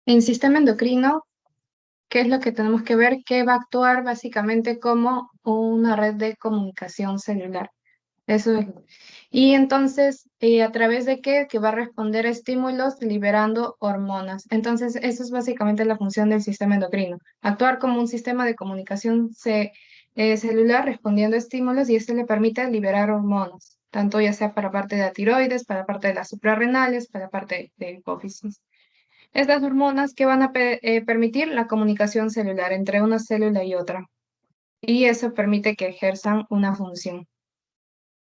En sistema endocrino, ¿qué es lo que tenemos que ver? Que va a actuar básicamente como una red de comunicación celular. Eso es. Y entonces, ¿a través de qué? Que va a responder a estímulos liberando hormonas. Entonces, eso es básicamente la función del sistema endocrino. Actuar como un sistema de comunicación celular respondiendo a estímulos y esto le permite liberar hormonas, tanto ya sea para parte de la tiroides, para parte de las suprarrenales, para parte de hipófisis. Estas hormonas que van a permitir la comunicación celular entre una célula y otra. Y eso permite que ejerzan una función.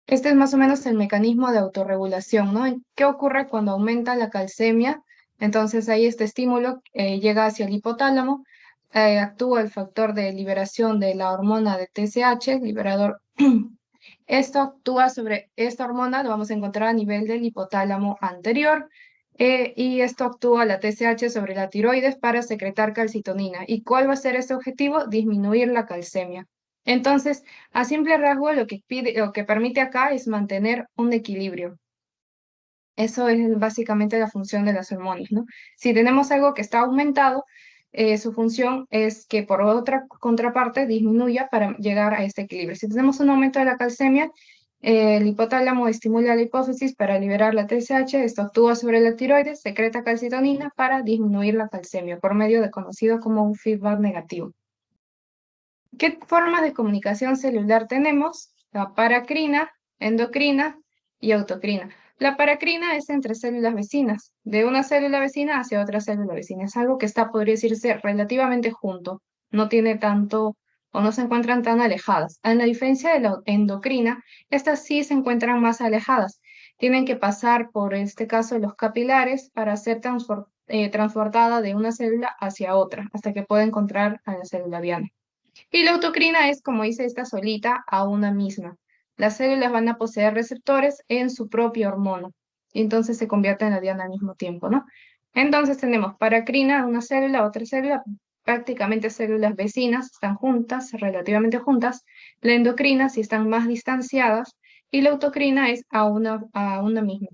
Este es más o menos el mecanismo de autorregulación, ¿no? ¿Qué ocurre cuando aumenta la calcemia? Entonces ahí este estímulo llega hacia el hipotálamo, actúa el factor de liberación de la hormona de TSH, liberador. Esto actúa sobre esta hormona, lo vamos a encontrar a nivel del hipotálamo anterior, y esto actúa la TSH sobre la tiroides para secretar calcitonina. ¿Y cuál va a ser ese objetivo? Disminuir la calcemia. Entonces, a simple rasgo, lo que pide, lo que permite acá es mantener un equilibrio. Eso es básicamente la función de las hormonas, ¿no? Si tenemos algo que está aumentado, su función es que por otra contraparte disminuya para llegar a este equilibrio. Si tenemos un aumento de la calcemia, el hipotálamo estimula la hipófisis para liberar la TSH, esto actúa sobre la tiroides, secreta calcitonina para disminuir la calcemia por medio de conocido como un feedback negativo. ¿Qué formas de comunicación celular tenemos? La paracrina, endocrina y autocrina. La paracrina es entre células vecinas, de una célula vecina hacia otra célula vecina. Es algo que está, podría decirse, relativamente junto. No tiene tanto o no se encuentran tan alejadas. A la diferencia de la endocrina, estas sí se encuentran más alejadas. Tienen que pasar por este caso los capilares para ser transportada de una célula hacia otra, hasta que pueda encontrar a la célula diana. Y la autocrina es, como dice esta solita, a una misma. Las células van a poseer receptores en su propia hormona, y entonces se convierte en la diana al mismo tiempo, ¿no? Entonces tenemos paracrina, una célula, otra célula, prácticamente células vecinas, están juntas, relativamente juntas. La endocrina, si están más distanciadas, y la autocrina es a una misma.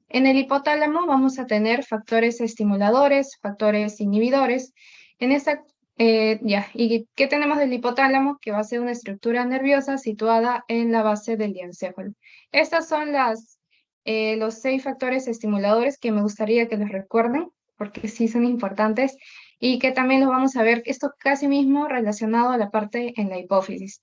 En el hipotálamo vamos a tener factores estimuladores, factores inhibidores. En esta, ¿y qué tenemos del hipotálamo? Que va a ser una estructura nerviosa situada en la base del diencéfalo. Estas son los 6 factores estimuladores que me gustaría que los recuerden, porque sí son importantes, y que también los vamos a ver, esto casi mismo relacionado a la parte en la hipófisis.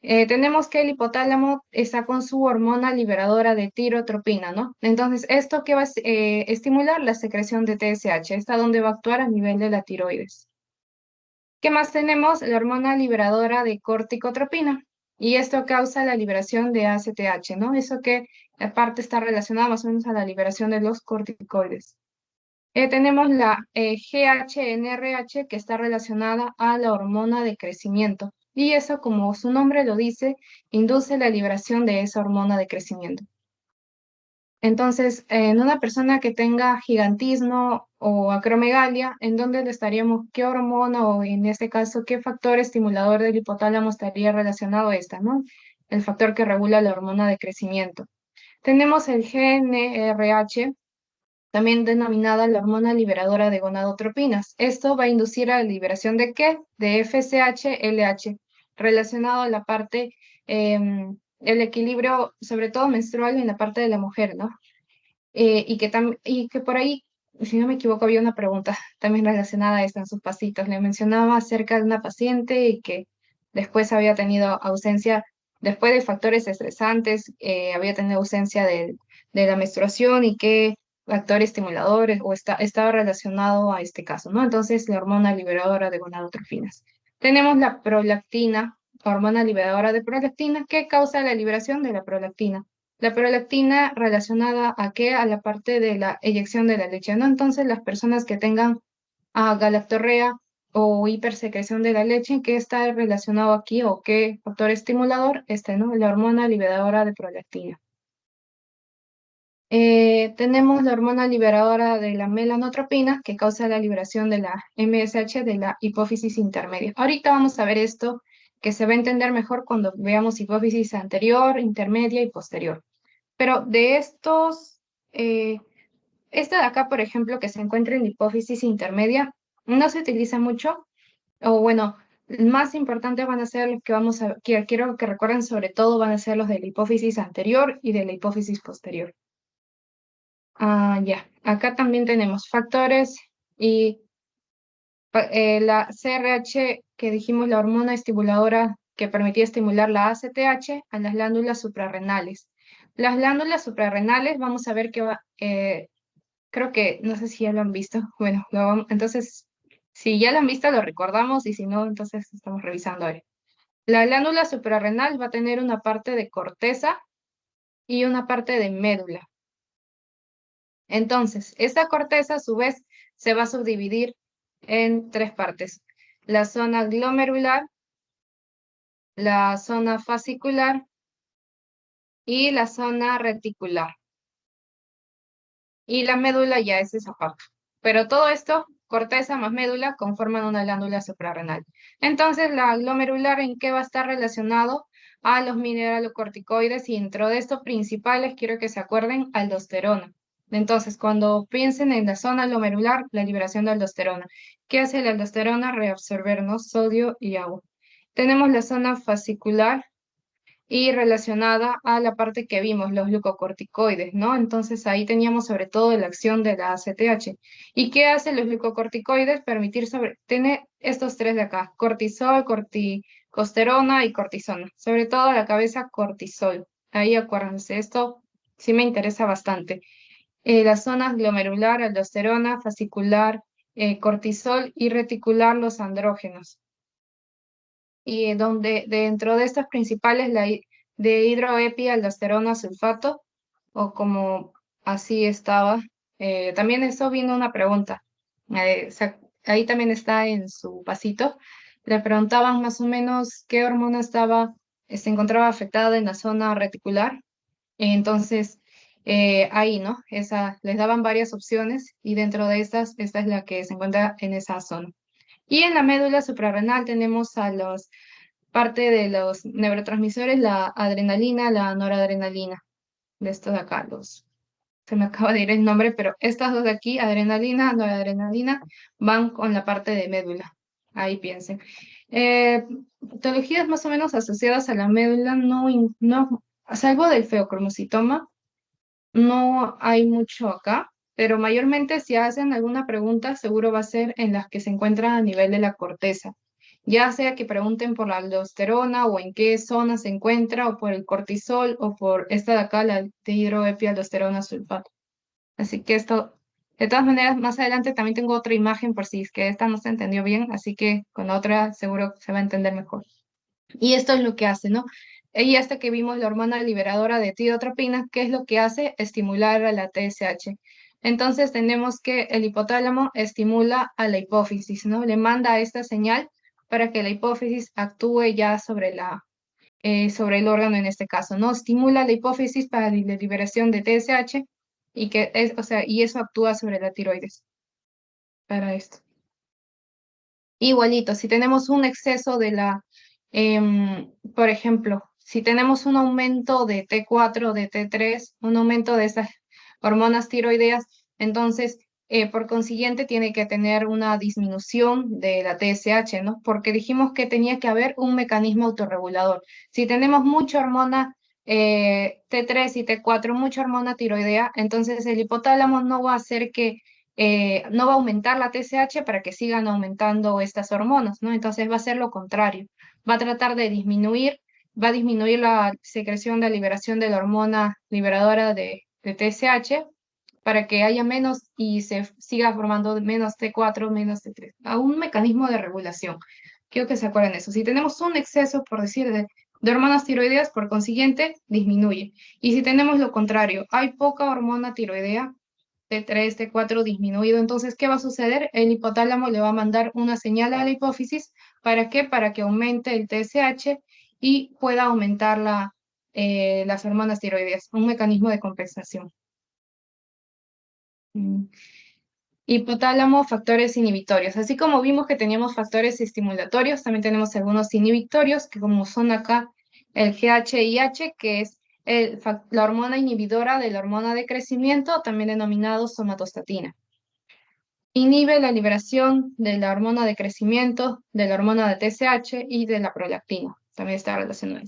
Tenemos que el hipotálamo está con su hormona liberadora de tirotropina, ¿no? Entonces, ¿esto qué va a estimular? La secreción de TSH, esta donde va a actuar a nivel de la tiroides. ¿Qué más tenemos? La hormona liberadora de corticotropina, y esto causa la liberación de ACTH, ¿no? Eso que aparte está relacionado más o menos a la liberación de los corticoides. Tenemos la GHNRH que está relacionada a la hormona de crecimiento. Y eso, como su nombre lo dice, induce la liberación de esa hormona de crecimiento. Entonces, en una persona que tenga gigantismo o acromegalia, ¿en dónde le estaríamos? ¿Qué hormona o en este caso qué factor estimulador del hipotálamo estaría relacionado a esta, ¿no? El factor que regula la hormona de crecimiento. Tenemos el GNRH, también denominada la hormona liberadora de gonadotropinas. Esto va a inducir a la liberación ¿de qué? De FSH-LH, relacionado a la parte, el equilibrio, sobre todo menstrual en la parte de la mujer, ¿no? Y que por ahí, si no me equivoco, había una pregunta también relacionada a esta en sus pasitos. Le mencionaba acerca de una paciente y que después había tenido ausencia, después de factores estresantes, había tenido ausencia de la menstruación y que factores estimuladores o estaba relacionado a este caso, ¿no? Entonces, la hormona liberadora de gonadotrofinas. Tenemos la prolactina, hormona liberadora de prolactina, que causa la liberación de la prolactina. La prolactina relacionada a qué? A la parte de la eyección de la leche, ¿no? Entonces, las personas que tengan galactorrea o hipersecreción de la leche, ¿qué está relacionado aquí o qué factor estimulador? ¿No? La hormona liberadora de prolactina. Tenemos la hormona liberadora de la melanotropina, que causa la liberación de la MSH de la hipófisis intermedia. Ahorita vamos a ver esto, que se va a entender mejor cuando veamos hipófisis anterior, intermedia y posterior. Pero de estos Esta de acá, por ejemplo, que se encuentra en la hipófisis intermedia, no se utiliza mucho, o bueno, más importantes van a ser los que que quiero que recuerden sobre todo van a ser los de la hipófisis anterior y de la hipófisis posterior. Ya, acá también tenemos factores y la CRH que dijimos, la hormona estimuladora que permitía estimular la ACTH a las glándulas suprarrenales. Las glándulas suprarrenales, vamos a ver que creo que, no sé si ya lo han visto. Bueno, entonces, si ya lo han visto, lo recordamos y si no, entonces estamos revisando ahora. La glándula suprarrenal va a tener una parte de corteza y una parte de médula. Entonces, esta corteza a su vez se va a subdividir en tres partes. La zona glomerular, la zona fascicular y la zona reticular. Y la médula ya es esa parte. Pero todo esto, corteza más médula, conforman una glándula suprarrenal. Entonces, la glomerular, ¿en qué va a estar relacionado? A los mineralocorticoides, y dentro de estos principales quiero que se acuerden aldosterona. Entonces, cuando piensen en la zona glomerular, la liberación de aldosterona. ¿Qué hace la aldosterona? Reabsorbernos sodio y agua. Tenemos la zona fascicular, y relacionada a la parte que vimos, los glucocorticoides, ¿no? Entonces ahí teníamos sobre todo la acción de la ACTH. ¿Y qué hacen los glucocorticoides? Tiene estos tres de acá, cortisol, corticosterona y cortisona. Sobre todo la cabeza cortisol. Ahí acuérdense, esto sí me interesa bastante. Las zonas glomerular, aldosterona, fascicular, cortisol y reticular, los andrógenos. Y donde dentro de estas principales, de hidroepialdosterona sulfato, o como así estaba. También eso vino una pregunta. Ahí también está en su pasito. Le preguntaban más o menos qué hormona se encontraba afectada en la zona reticular. Entonces, ahí, ¿no? Les daban varias opciones y dentro de estas, esta es la que se encuentra en esa zona. Y en la médula suprarrenal tenemos parte de los neurotransmisores, la adrenalina, la noradrenalina. De estos de acá, se me acaba de ir el nombre, pero estas dos de aquí, adrenalina, noradrenalina, van con la parte de médula. Ahí piensen. Patologías más o menos asociadas a la médula, no, salvo del feocromocitoma, no hay mucho acá, pero mayormente si hacen alguna pregunta, seguro va a ser en las que se encuentran a nivel de la corteza. Ya sea que pregunten por la aldosterona o en qué zona se encuentra, o por el cortisol, o por esta de acá, la dihidroepialdosterona sulfato. Así que esto, de todas maneras, más adelante también tengo otra imagen por si es que esta no se entendió bien, así que con la otra seguro se va a entender mejor. Y esto es lo que hace, ¿no? Y hasta que vimos la hormona liberadora de tiotropinas, ¿qué es lo que hace? Estimular a la TSH. Entonces tenemos que el hipotálamo estimula a la hipófisis, ¿no? Le manda esta señal para que la hipófisis actúe ya sobre el órgano en este caso, ¿no? Estimula la hipófisis para la liberación de TSH y eso actúa sobre la tiroides para esto. Igualito, si tenemos un exceso por ejemplo, si tenemos un aumento de T4, de T3, un aumento de esas hormonas tiroideas, entonces, por consiguiente, tiene que tener una disminución de la TSH, ¿no? Porque dijimos que tenía que haber un mecanismo autorregulador. Si tenemos mucha hormona T3 y T4, mucha hormona tiroidea, entonces el hipotálamo no va a hacer no va a aumentar la TSH para que sigan aumentando estas hormonas, ¿no? Entonces va a ser lo contrario, va a tratar de va a disminuir la secreción de liberación de la hormona liberadora de TSH para que haya menos y se siga formando menos T4, menos T3, a un mecanismo de regulación. Quiero que se acuerden de eso. Si tenemos un exceso, por decir, de hormonas tiroideas, por consiguiente, disminuye. Y si tenemos lo contrario, hay poca hormona tiroidea, T3, T4 disminuido. Entonces, ¿qué va a suceder? El hipotálamo le va a mandar una señal a la hipófisis. ¿Para qué? Para que aumente el TSH y pueda aumentar las hormonas tiroideas, un mecanismo de compensación. Mm. Hipotálamo, factores inhibitorios. Así como vimos que teníamos factores estimulatorios, también tenemos algunos inhibitorios, que como son acá el GH y H, que es la hormona inhibidora de la hormona de crecimiento, también denominado somatostatina. Inhibe la liberación de la hormona de crecimiento, de la hormona de TSH y de la prolactina. También está relacionado.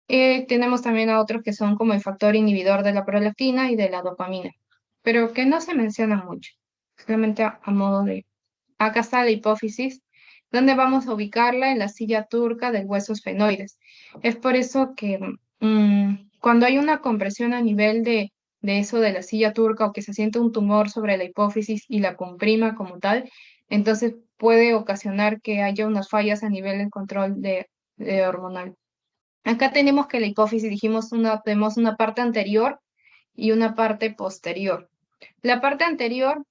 Tenemos también a otros que son como el factor inhibidor de la prolactina y de la dopamina, pero que no se mencionan mucho, simplemente a modo de... Acá está la hipófisis, donde vamos a ubicarla en la silla turca del hueso esfenoides. Es por eso que cuando hay una compresión a nivel de eso de la silla turca o que se siente un tumor sobre la hipófisis y la comprima como tal, entonces puede ocasionar que haya unas fallas a nivel del control de hormonal. Acá tenemos que la hipófisis, dijimos, tenemos una parte anterior y una parte posterior. La parte anterior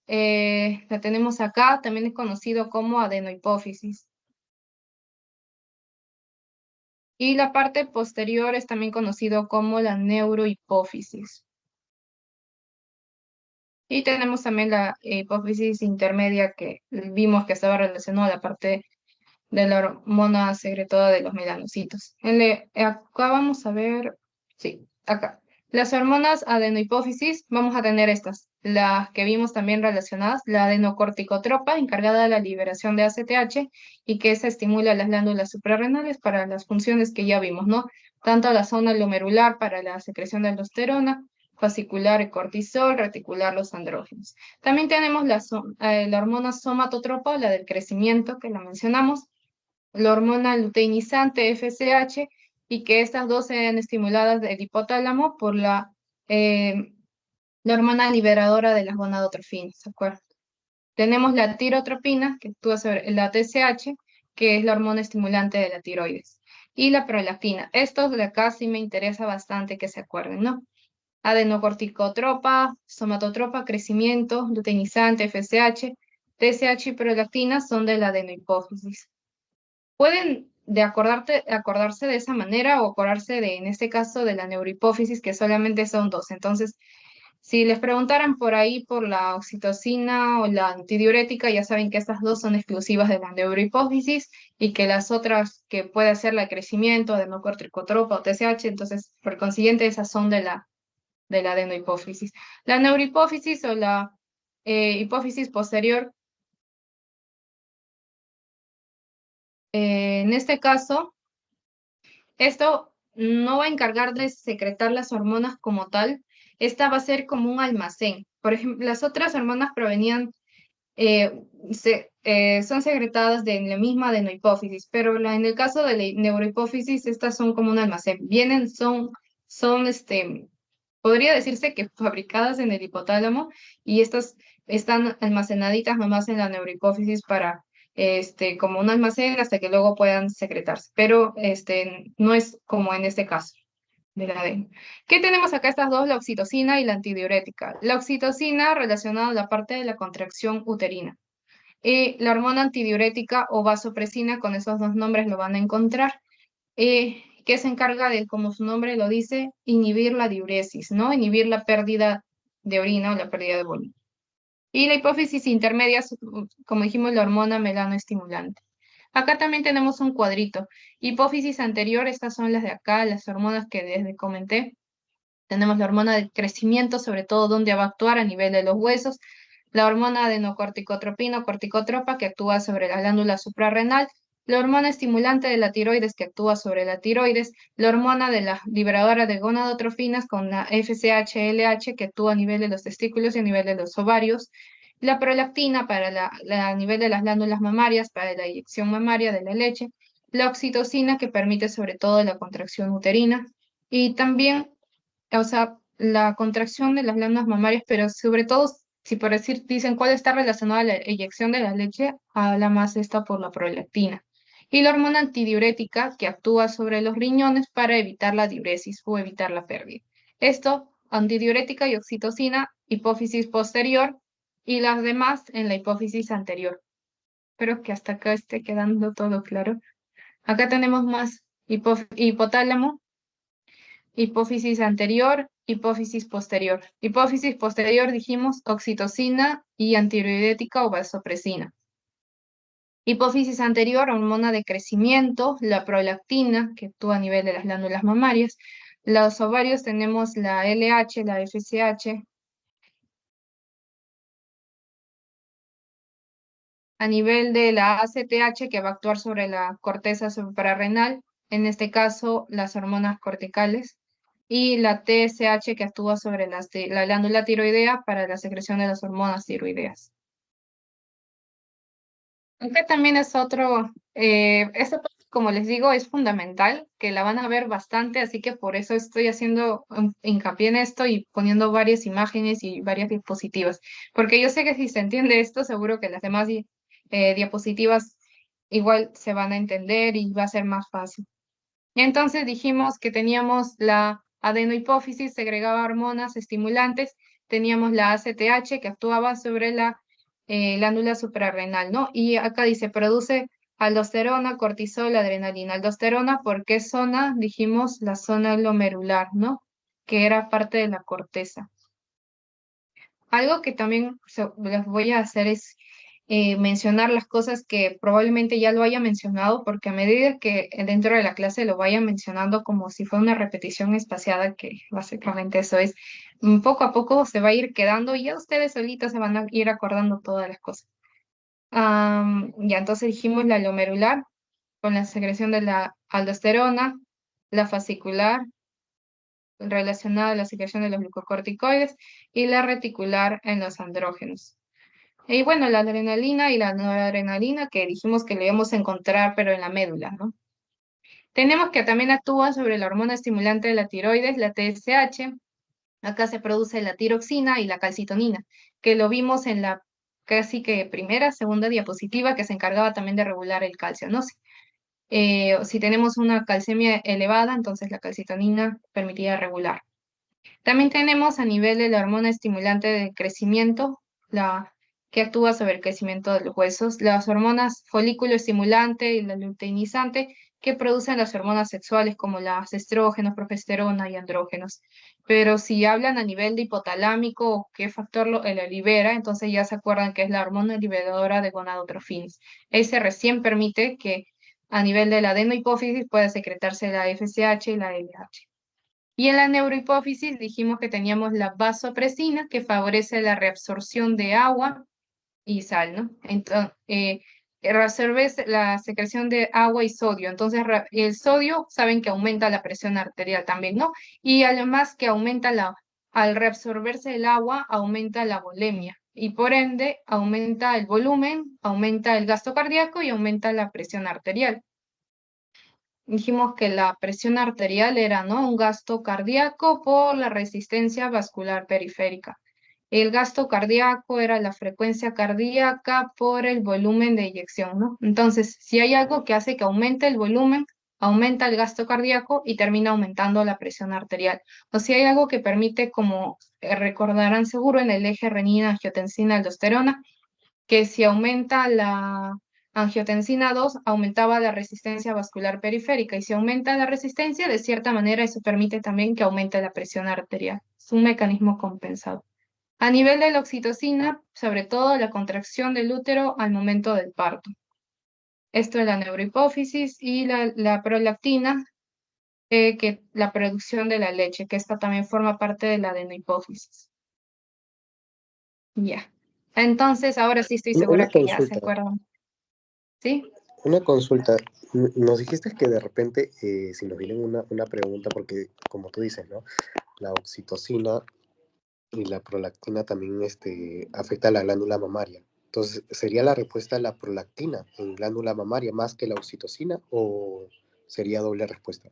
la tenemos acá, también es conocido como adenohipófisis. Y la parte posterior es también conocido como la neurohipófisis. Y tenemos también la hipófisis intermedia que vimos que estaba relacionada a la parte de la hormona secretada de los melanocitos. Acá vamos a ver, sí, acá. Las hormonas adenohipófisis, vamos a tener estas, las que vimos también relacionadas, la adenocorticotropa, encargada de la liberación de ACTH, y que esa estimula las glándulas suprarrenales para las funciones que ya vimos, ¿no? Tanto la zona glomerular para la secreción de aldosterona, fascicular el cortisol, reticular los andrógenos. También tenemos la hormona somatotropa, la del crecimiento, que la mencionamos, la hormona luteinizante FSH, y que estas dos sean estimuladas del hipotálamo por la hormona liberadora de las gonadotrofinas, ¿de acuerdo? Tenemos la tirotropina, que actúa sobre la TSH, que es la hormona estimulante de la tiroides, y la prolactina. Estos de acá sí me interesa bastante que se acuerden, ¿no? Adenocorticotropa, somatotropa, crecimiento, luteinizante, FSH, TSH y prolactina son de la adenohipófisis. Pueden acordarse de esa manera o acordarse de, en este caso, de la neurohipófisis, que solamente son dos. Entonces, si les preguntaran por ahí por la oxitocina o la antidiurética, ya saben que estas dos son exclusivas de la neurohipófisis y que las otras que puede ser la de crecimiento, adenocorticotropa o TSH, entonces, por consiguiente, esas son de la adenohipófisis. La neurohipófisis o la hipófisis posterior, en este caso, esto no va a encargar de secretar las hormonas como tal, esta va a ser como un almacén. Por ejemplo, las otras hormonas provenían, son secretadas de la misma adenohipófisis, pero en el caso de la neurohipófisis, estas son como un almacén. Son, podría decirse que fabricadas en el hipotálamo y estas están almacenaditas nomás en la neurohipófisis para como un almacén hasta que luego puedan secretarse, pero no es como en este caso de la ADN. ¿Qué tenemos acá estas dos? La oxitocina y la antidiurética. La oxitocina relacionada a la parte de la contracción uterina. Y la hormona antidiurética o vasopresina, con esos dos nombres lo van a encontrar, que se encarga de, como su nombre lo dice, inhibir la diuresis, ¿no? Inhibir la pérdida de orina o la pérdida de volumen. Y la hipófisis intermedia, como dijimos, la hormona melanoestimulante. Acá también tenemos un cuadrito. Hipófisis anterior, estas son las de acá, las hormonas que desde comenté. Tenemos la hormona del crecimiento, sobre todo donde va a actuar a nivel de los huesos. La hormona adenocorticotropina o corticotropa, que actúa sobre la glándula suprarrenal. La hormona estimulante de la tiroides, que actúa sobre la tiroides. La hormona de la liberadora de gonadotrofinas con la FSH-LH, que actúa a nivel de los testículos y a nivel de los ovarios. La prolactina para a nivel de las glándulas mamarias, para la eyección mamaria de la leche. La oxitocina, que permite sobre todo la contracción uterina. Y también, o sea, la contracción de las glándulas mamarias, pero sobre todo, si por decir, dicen cuál está relacionada a la eyección de la leche, habla más esta por la prolactina. Y la hormona antidiurética, que actúa sobre los riñones para evitar la diuresis o evitar la pérdida. Esto, antidiurética y oxitocina, hipófisis posterior, y las demás en la hipófisis anterior. Espero que hasta acá esté quedando todo claro. Acá tenemos más hipotálamo, hipófisis anterior, hipófisis posterior. Hipófisis posterior dijimos oxitocina y antidiurética o vasopresina. Hipófisis anterior, hormona de crecimiento, la prolactina, que actúa a nivel de las glándulas mamarias. Los ovarios tenemos la LH, la FSH. A nivel de la ACTH, que va a actuar sobre la corteza suprarrenal, en este caso las hormonas corticales, y la TSH, que actúa sobre la glándula tiroidea para la secreción de las hormonas tiroideas. Aunque también es otro, esta parte, como les digo, es fundamental, que la van a ver bastante, así que por eso estoy haciendo hincapié en esto y poniendo varias imágenes y varias diapositivas, porque yo sé que si se entiende esto, seguro que las demás diapositivas igual se van a entender y va a ser más fácil. Entonces dijimos que teníamos la adenohipófisis, segregaba hormonas estimulantes, teníamos la ACTH que actuaba sobre la glándula suprarrenal, ¿no? Y acá dice, produce aldosterona, cortisol, adrenalina. Aldosterona, ¿por qué zona? Dijimos la zona glomerular, ¿no? Que era parte de la corteza. Algo que también les voy a hacer es mencionar las cosas que probablemente ya lo haya mencionado, porque a medida que dentro de la clase lo vaya mencionando como si fuera una repetición espaciada, que básicamente eso es, poco a poco se va a ir quedando y ya ustedes solitos se van a ir acordando todas las cosas. Ya entonces dijimos la glomerular con la secreción de la aldosterona, la fascicular relacionada a la secreción de los glucocorticoides y la reticular en los andrógenos. Y bueno, la adrenalina y la noradrenalina que dijimos que le íbamos a encontrar, pero en la médula, ¿no? Tenemos que también actúa sobre la hormona estimulante de la tiroides, la TSH. Acá se produce la tiroxina y la calcitonina, que lo vimos en la casi que primera, segunda diapositiva, que se encargaba también de regular el calcio, ¿no? Si tenemos una calcemia elevada, entonces la calcitonina permitía regular. También tenemos a nivel de la hormona estimulante de crecimiento, la que actúa sobre el crecimiento de los huesos, las hormonas folículo estimulante y la luteinizante, que producen las hormonas sexuales como las estrógenos, progesterona y andrógenos. Pero si hablan a nivel de hipotalámico o qué factor lo libera, entonces ya se acuerdan que es la hormona liberadora de gonadotrofinas. Ese recién permite que a nivel de la adenohipófisis pueda secretarse la FSH y la LH. Y en la neurohipófisis dijimos que teníamos la vasopresina, que favorece la reabsorción de agua y sal, ¿no? Entonces, reabsorbe la secreción de agua y sodio. Entonces, el sodio, saben que aumenta la presión arterial también, ¿no? Y además que al reabsorberse el agua, aumenta la volemia. Y por ende, aumenta el volumen, aumenta el gasto cardíaco y aumenta la presión arterial. Dijimos que la presión arterial era, ¿no? Un gasto cardíaco por la resistencia vascular periférica. El gasto cardíaco era la frecuencia cardíaca por el volumen de eyección, ¿no? Entonces, si hay algo que hace que aumente el volumen, aumenta el gasto cardíaco y termina aumentando la presión arterial. O si hay algo que permite, como recordarán seguro, en el eje renina-angiotensina-aldosterona, que si aumenta la angiotensina 2, aumentaba la resistencia vascular periférica, y si aumenta la resistencia, de cierta manera eso permite también que aumente la presión arterial. Es un mecanismo compensado. A nivel de la oxitocina, sobre todo la contracción del útero al momento del parto. Esto es la neurohipófisis y la prolactina, que la producción de la leche, que esta también forma parte de la adenohipófisis. Ya. Entonces, ahora sí estoy segura Una que ya se consulta, acuerdan. ¿Sí? una consulta. Nos dijiste que de repente, si nos viene una pregunta, porque como tú dices, ¿no? La oxitocina y la prolactina también afecta a la glándula mamaria. Entonces, ¿sería la respuesta la prolactina en glándula mamaria más que la oxitocina o sería doble respuesta?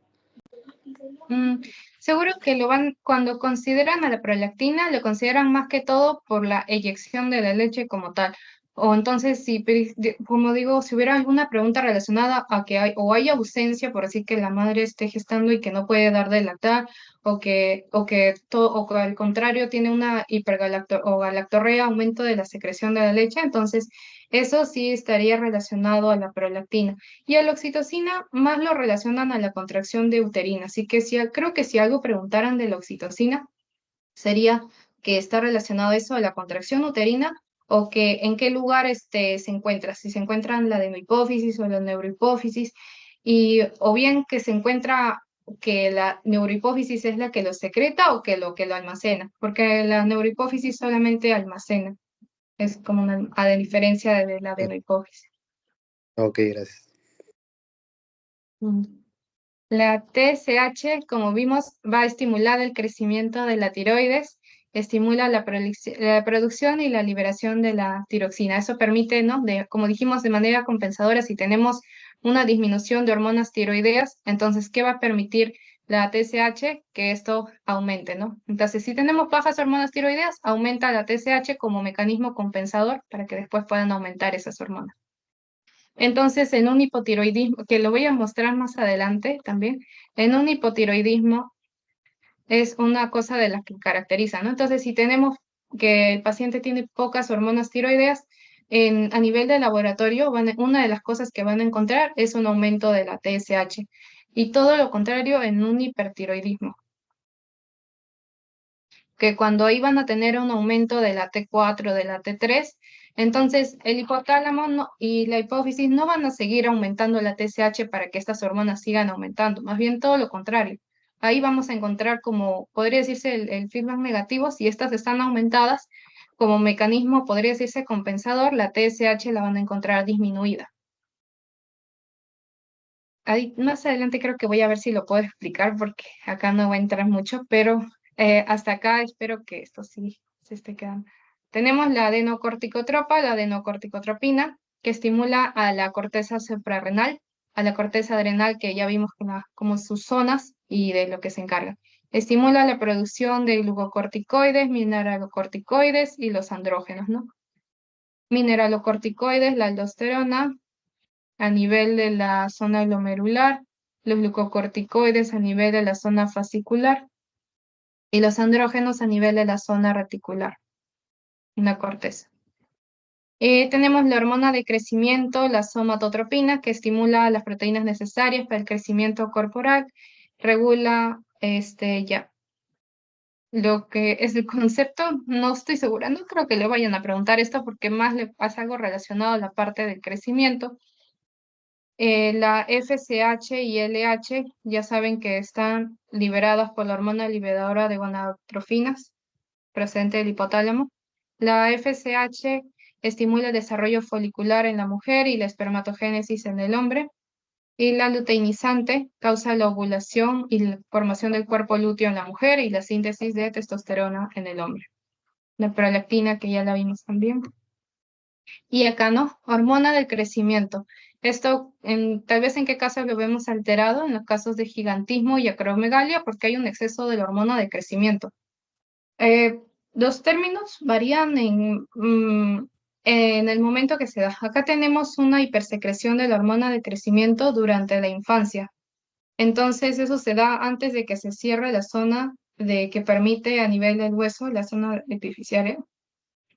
Seguro que cuando consideran a la prolactina, lo consideran más que todo por la eyección de la leche como tal. O entonces, si, como digo, si hubiera alguna pregunta relacionada a que hay ausencia, por así que la madre esté gestando y que no puede dar de lactar, o que al contrario tiene una o galactorrea, aumento de la secreción de la leche, entonces eso sí estaría relacionado a la prolactina. Y a la oxitocina más lo relacionan a la contracción de uterina. Así que creo que si algo preguntaran de la oxitocina, sería que está relacionado eso a la contracción uterina o que en qué lugar se encuentra, si se encuentra en la adenohipófisis o la neurohipófisis, o bien que se encuentra que la neurohipófisis es la que lo secreta o que lo almacena, porque la neurohipófisis solamente almacena, es como a diferencia de la adenohipófisis. Ok, gracias. Mm. La TSH, como vimos, va a estimular el crecimiento de la tiroides, estimula la producción y la liberación de la tiroxina. Eso permite, ¿no? Como dijimos, de manera compensadora, si tenemos una disminución de hormonas tiroideas, entonces, ¿qué va a permitir la TSH? Que esto aumente, ¿no? Entonces, si tenemos bajas hormonas tiroideas, aumenta la TSH como mecanismo compensador para que después puedan aumentar esas hormonas. Entonces, en un hipotiroidismo, que lo voy a mostrar más adelante también, en un hipotiroidismo es una cosa de las que caracteriza, ¿no? Entonces, si tenemos que el paciente tiene pocas hormonas tiroideas, a nivel de laboratorio, una de las cosas que van a encontrar es un aumento de la TSH y todo lo contrario en un hipertiroidismo, que cuando iban a tener un aumento de la T4, de la T3, entonces el hipotálamo y la hipófisis no van a seguir aumentando la TSH para que estas hormonas sigan aumentando, más bien todo lo contrario. Ahí vamos a encontrar como, podría decirse, el feedback negativo, si estas están aumentadas, como mecanismo, podría decirse compensador, la TSH la van a encontrar disminuida. Ahí, más adelante creo que voy a ver si lo puedo explicar porque acá no va a entrar mucho, pero hasta acá espero que esto sí se esté quedando. Tenemos la adenocorticotropa, la adenocorticotropina, que estimula a la corteza suprarrenal, a la corteza adrenal, que ya vimos como sus zonas y de lo que se encarga. Estimula la producción de glucocorticoides, mineralocorticoides y los andrógenos, ¿no? Mineralocorticoides, la aldosterona, a nivel de la zona glomerular, los glucocorticoides a nivel de la zona fascicular y los andrógenos a nivel de la zona reticular, en la corteza. Tenemos la hormona de crecimiento, la somatotropina, que estimula las proteínas necesarias para el crecimiento corporal, regula ya. Lo que es el concepto, no estoy segura, no creo que le vayan a preguntar esto porque más le pasa algo relacionado a la parte del crecimiento. La FSH y LH ya saben que están liberadas por la hormona liberadora de gonadotrofinas, presente del hipotálamo. La FSH estimula el desarrollo folicular en la mujer y la espermatogénesis en el hombre. Y la luteinizante causa la ovulación y la formación del cuerpo lúteo en la mujer y la síntesis de testosterona en el hombre. La prolactina, que ya la vimos también. Y acá no, hormona del crecimiento. Esto, tal vez en qué casos lo vemos alterado, en los casos de gigantismo y acromegalia, porque hay un exceso de la hormona de crecimiento. Los términos varían en el momento que se da. Acá tenemos una hipersecreción de la hormona de crecimiento durante la infancia. Entonces, eso se da antes de que se cierre la zona que permite a nivel del hueso, la zona epifisiaria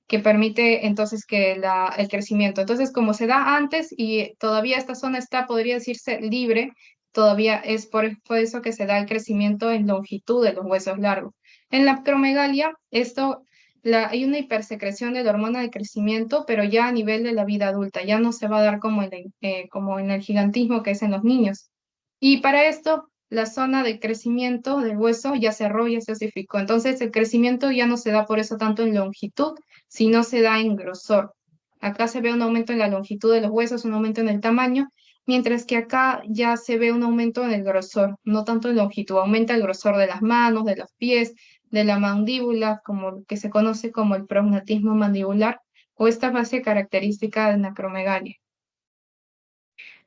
que permite entonces que el crecimiento. Entonces, como se da antes y todavía esta zona está, podría decirse, libre, todavía es por eso que se da el crecimiento en longitud de los huesos largos. En la acromegalia, hay una hipersecreción de la hormona de crecimiento, pero ya a nivel de la vida adulta, ya no se va a dar como en el gigantismo que es en los niños. Y para esto, la zona de crecimiento del hueso ya cerró, ya se osificó. Entonces, el crecimiento ya no se da por eso tanto en longitud, sino se da en grosor. Acá se ve un aumento en la longitud de los huesos, un aumento en el tamaño, mientras que acá ya se ve un aumento en el grosor, no tanto en longitud. Aumenta el grosor de las manos, de los pies, de la mandíbula, como lo que se conoce como el prognatismo mandibular, o esta base característica de la acromegalia.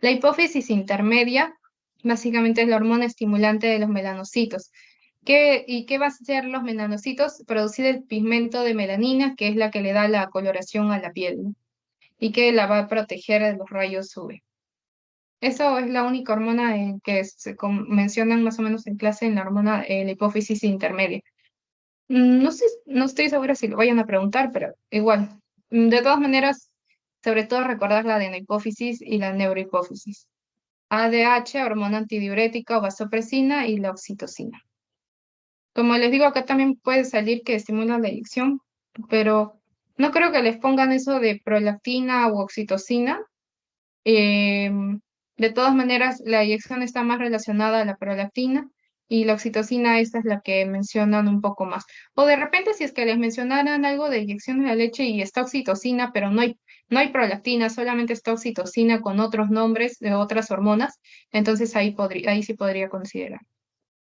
La hipófisis intermedia básicamente es la hormona estimulante de los melanocitos. ¿Y qué va a hacer los melanocitos? Producir el pigmento de melanina, que es la que le da la coloración a la piel, ¿no? Y que la va a proteger de los rayos UV. Eso es la única hormona que se mencionan más o menos en clase en la hormona, la hipófisis intermedia. No sé, no estoy segura si lo vayan a preguntar, pero igual. De todas maneras, sobre todo recordar la adenohipófisis y la neurohipófisis. ADH, hormona antidiurética o vasopresina y la oxitocina. Como les digo, acá también puede salir que estimula la eyección, pero no creo que les pongan eso de prolactina u oxitocina. De todas maneras, la eyección está más relacionada a la prolactina y la oxitocina esta es la que mencionan un poco más. O de repente si es que les mencionaran algo de inyección de la leche y está oxitocina, pero no hay prolactina, solamente está oxitocina con otros nombres de otras hormonas, entonces ahí sí podría considerar.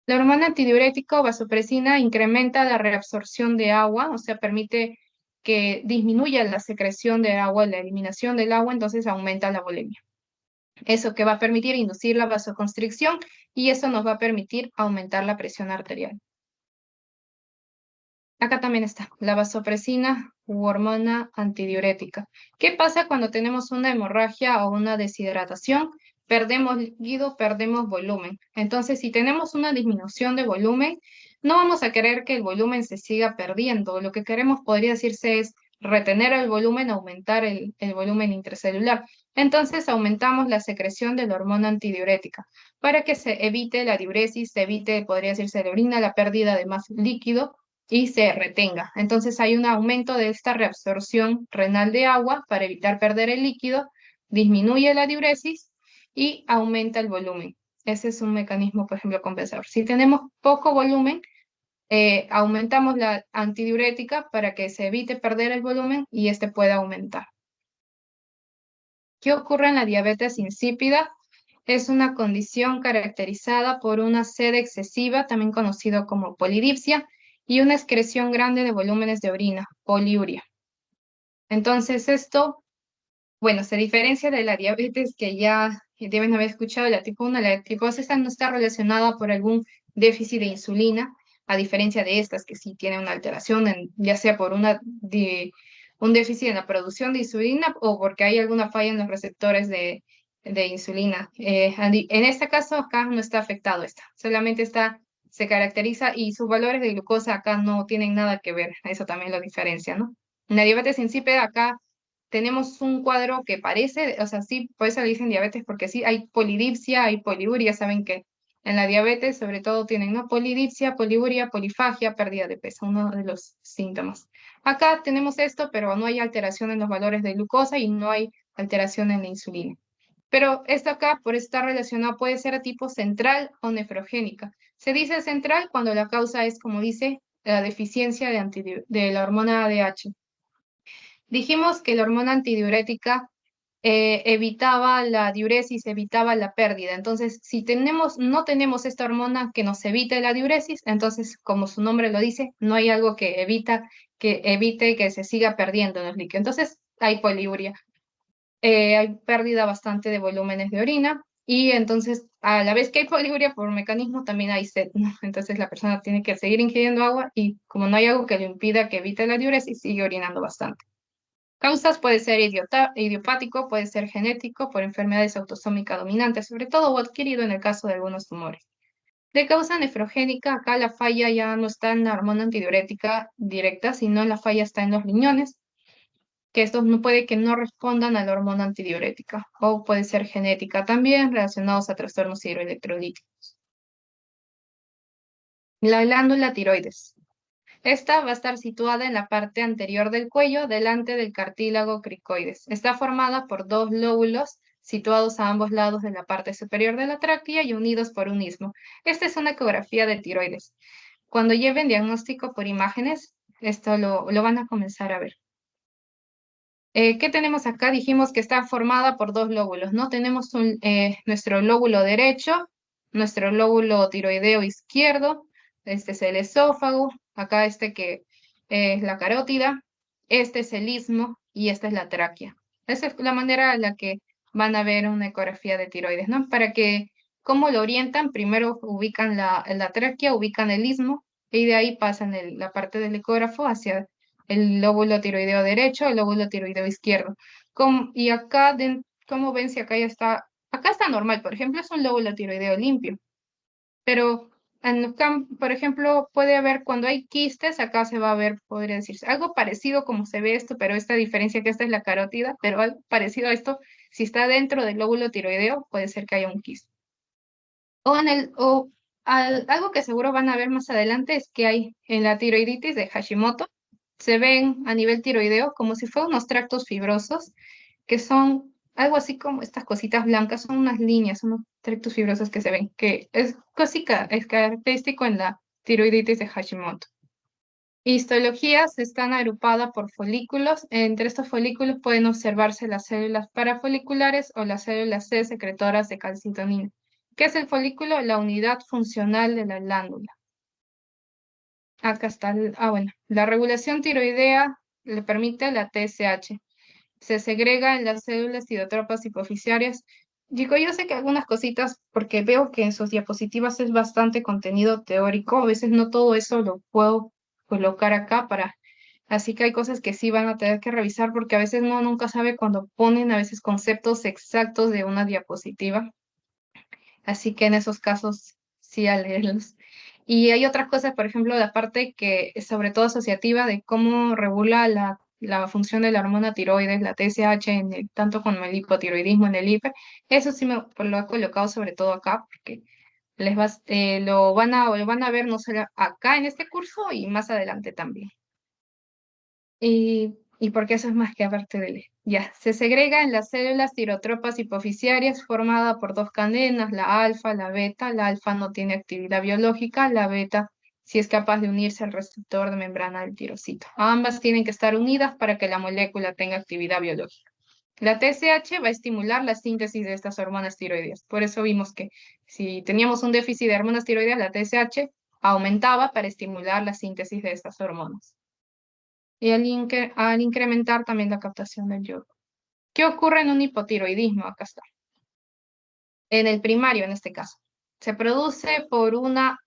La hormona antidiurética o vasopresina incrementa la reabsorción de agua, o sea, permite que disminuya la secreción de agua, la eliminación del agua, entonces aumenta la volemia. Eso que va a permitir inducir la vasoconstricción y eso nos va a permitir aumentar la presión arterial. Acá también está la vasopresina u hormona antidiurética. ¿Qué pasa cuando tenemos una hemorragia o una deshidratación? Perdemos líquido, perdemos volumen. Entonces, si tenemos una disminución de volumen, no vamos a querer que el volumen se siga perdiendo. Lo que queremos, podría decirse, es retener el volumen, aumentar el volumen intracelular. Entonces, aumentamos la secreción de la hormona antidiurética para que se evite la diuresis, se evite, podría decirse, la orina, la pérdida de más líquido y se retenga. Entonces hay un aumento de esta reabsorción renal de agua para evitar perder el líquido, disminuye la diuresis y aumenta el volumen. Ese es un mecanismo, por ejemplo, compensador. Si tenemos poco volumen, aumentamos la antidiurética para que se evite perder el volumen y este pueda aumentar. ¿Qué ocurre en la diabetes insípida? Es una condición caracterizada por una sed excesiva, también conocido como polidipsia, y una excreción grande de volúmenes de orina, poliuria. Entonces esto, bueno, se diferencia de la diabetes que ya deben haber escuchado, la tipo 1. La tipo 2 esta no está relacionada por algún déficit de insulina, a diferencia de estas que sí tienen una alteración, ya sea por un déficit en la producción de insulina o porque hay alguna falla en los receptores de insulina. En este caso acá no está afectado esta, solamente se caracteriza y sus valores de glucosa acá no tienen nada que ver, eso también lo diferencia, ¿no? En la diabetes insípida acá tenemos un cuadro que parece, o sea, sí, por eso le dicen diabetes, porque sí, hay polidipsia, hay poliuria, saben que en la diabetes sobre todo tienen, ¿no? Polidipsia, poliuria, polifagia, pérdida de peso, uno de los síntomas. Acá tenemos esto, pero no hay alteración en los valores de glucosa y no hay alteración en la insulina. Pero esto acá, por estar relacionado, puede ser a tipo central o nefrogénica. Se dice central cuando la causa es, como dice, la deficiencia de la hormona ADH. Dijimos que la hormona antidiurética evitaba la diuresis, evitaba la pérdida. Entonces, si no tenemos esta hormona que nos evite la diuresis, entonces, como su nombre lo dice, no hay algo que evite que se siga perdiendo en los líquidos. Entonces, hay poliuria. Hay pérdida bastante de volúmenes de orina y entonces a la vez que hay poliuria por mecanismo también hay sed, ¿no? Entonces la persona tiene que seguir ingiriendo agua y como no hay algo que le impida que evite la diuresis, sigue orinando bastante. Causas puede ser idiopático, puede ser genético por enfermedades autosómicas dominantes, sobre todo o adquirido en el caso de algunos tumores. De causa nefrogénica, acá la falla ya no está en la hormona antidiurética directa, sino la falla está en los riñones, que estos no puede que no respondan a la hormona antidiurética, o puede ser genética también, relacionados a trastornos hidroelectrolíticos. La glándula tiroides. Esta va a estar situada en la parte anterior del cuello, delante del cartílago cricoides. Está formada por dos lóbulos situados a ambos lados de la parte superior de la tráquea y unidos por un istmo. Esta es una ecografía de tiroides. Cuando lleven diagnóstico por imágenes, esto lo van a comenzar a ver. ¿Qué tenemos acá? Dijimos que está formada por dos lóbulos, ¿no? Tenemos nuestro lóbulo derecho, nuestro lóbulo tiroideo izquierdo, este es el esófago, acá este que es la carótida, este es el istmo y esta es la tráquea. Esa es la manera en la que van a ver una ecografía de tiroides, ¿no? Para que, ¿cómo lo orientan? Primero ubican la tráquea, ubican el istmo y de ahí pasan la parte del ecógrafo hacia el lóbulo tiroideo derecho, el lóbulo tiroideo izquierdo. Y acá, ¿cómo ven si acá ya está? Acá está normal, por ejemplo, es un lóbulo tiroideo limpio, pero por ejemplo, puede haber cuando hay quistes, acá se va a ver, podría decirse, algo parecido como se ve esto, pero esta diferencia que esta es la carótida, pero algo parecido a esto, si está dentro del lóbulo tiroideo, puede ser que haya un quiste. Algo que seguro van a ver más adelante es que hay en la tiroiditis de Hashimoto, se ven a nivel tiroideo como si fueran unos tractos fibrosos, que son algo así como estas cositas blancas, son unas líneas, unos estrictos fibrosos que se ven, que es es característico en la tiroiditis de Hashimoto. Histologías están agrupadas por folículos. Entre estos folículos pueden observarse las células parafoliculares o las células C secretoras de calcitonina. ¿Qué es el folículo? La unidad funcional de la glándula. Acá está, bueno, la regulación tiroidea le permite la TSH. Se segrega en las células tirotropas hipoficiarias. Digo, yo sé que algunas cositas, porque veo que en sus diapositivas es bastante contenido teórico, a veces no todo eso lo puedo colocar acá así que hay cosas que sí van a tener que revisar porque a veces no nunca sabe cuando ponen a veces conceptos exactos de una diapositiva. Así que en esos casos sí a leerlos. Y hay otras cosas, por ejemplo, la parte que es sobre todo asociativa de cómo regula la función de la hormona tiroides, la TSH, tanto con el hipotiroidismo en el hiper. Eso sí pues, lo he colocado sobre todo acá, porque lo van a ver no solo acá en este curso y más adelante también. Y porque eso es más que aparte de ya, se segrega en las células tirotropas hipoficiarias formada por dos cadenas, la alfa, la beta. La alfa no tiene actividad biológica, la beta sí es capaz de unirse al receptor de membrana del tirocito. Ambas tienen que estar unidas para que la molécula tenga actividad biológica. La TSH va a estimular la síntesis de estas hormonas tiroideas. Por eso vimos que si teníamos un déficit de hormonas tiroideas, la TSH aumentaba para estimular la síntesis de estas hormonas. Y al incrementar también la captación del yodo. ¿Qué ocurre en un hipotiroidismo? Acá está. En el primario, en este caso. Se produce por una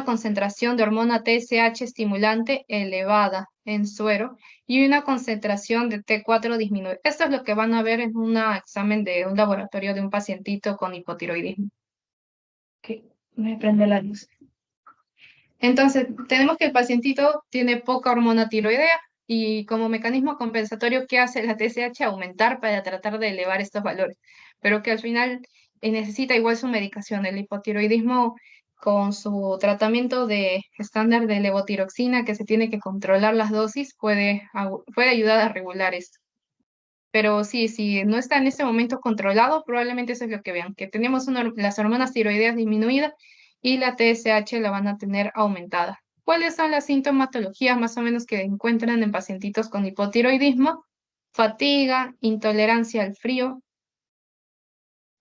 concentración de hormona TSH estimulante elevada en suero y una concentración de T4 disminuida. Esto es lo que van a ver en un examen de un laboratorio de un pacientito con hipotiroidismo. Ok, me prende la luz. Entonces, tenemos que el pacientito tiene poca hormona tiroidea y como mecanismo compensatorio, ¿qué hace la TSH? Aumentar para tratar de elevar estos valores, pero que al final necesita igual su medicación. El hipotiroidismo con su tratamiento de estándar de levotiroxina, que se tiene que controlar las dosis, puede ayudar a regular esto. Pero sí, si no está en ese momento controlado, probablemente eso es lo que vean, que tenemos las hormonas tiroideas disminuidas y la TSH la van a tener aumentada. ¿Cuáles son las sintomatologías más o menos que encuentran en pacientitos con hipotiroidismo? Fatiga, intolerancia al frío,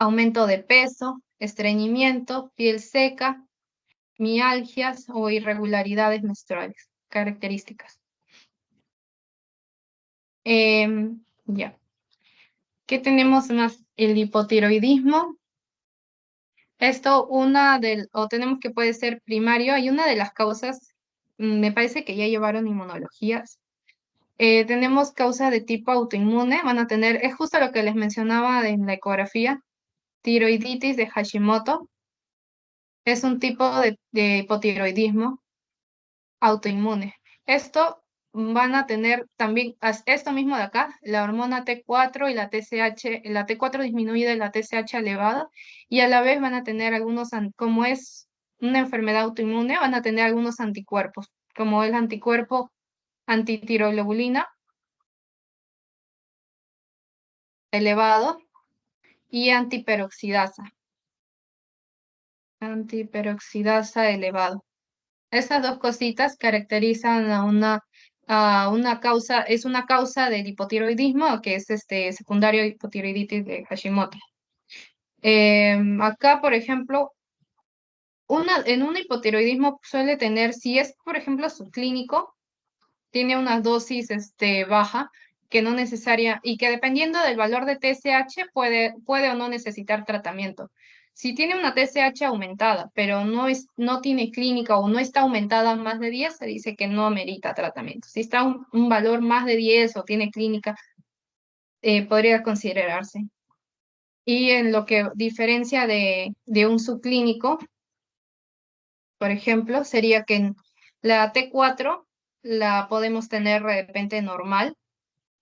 aumento de peso, estreñimiento, piel seca, mialgias o irregularidades menstruales, características. Ya. ¿Qué tenemos más? El hipotiroidismo. Esto, o tenemos que puede ser primario, hay una de las causas, me parece que ya llevaron inmunologías. Tenemos causa de tipo autoinmune, van a tener, es justo lo que les mencionaba en la ecografía, tiroiditis de Hashimoto, es un tipo de hipotiroidismo autoinmune. Esto van a tener también esto mismo de acá, la hormona T4 y la TSH, la T4 disminuida y la TSH elevada, y a la vez van a tener algunos, como es una enfermedad autoinmune, van a tener algunos anticuerpos, como el anticuerpo antitiroglobulina elevado y antiperoxidasa. Antiperoxidasa elevado. Esas dos cositas caracterizan a una causa, es una causa del hipotiroidismo, que es secundario hipotiroiditis de Hashimoto. Acá, por ejemplo, en un hipotiroidismo suele tener, si es, por ejemplo, subclínico, tiene una dosis baja, que no necesaria, y que dependiendo del valor de TSH puede o no necesitar tratamiento. Si tiene una TSH aumentada, pero no tiene clínica o no está aumentada más de 10, se dice que no amerita tratamiento. Si está un valor más de 10 o tiene clínica, podría considerarse. Y en lo que diferencia de un subclínico, por ejemplo, sería que en la T4 la podemos tener de repente normal.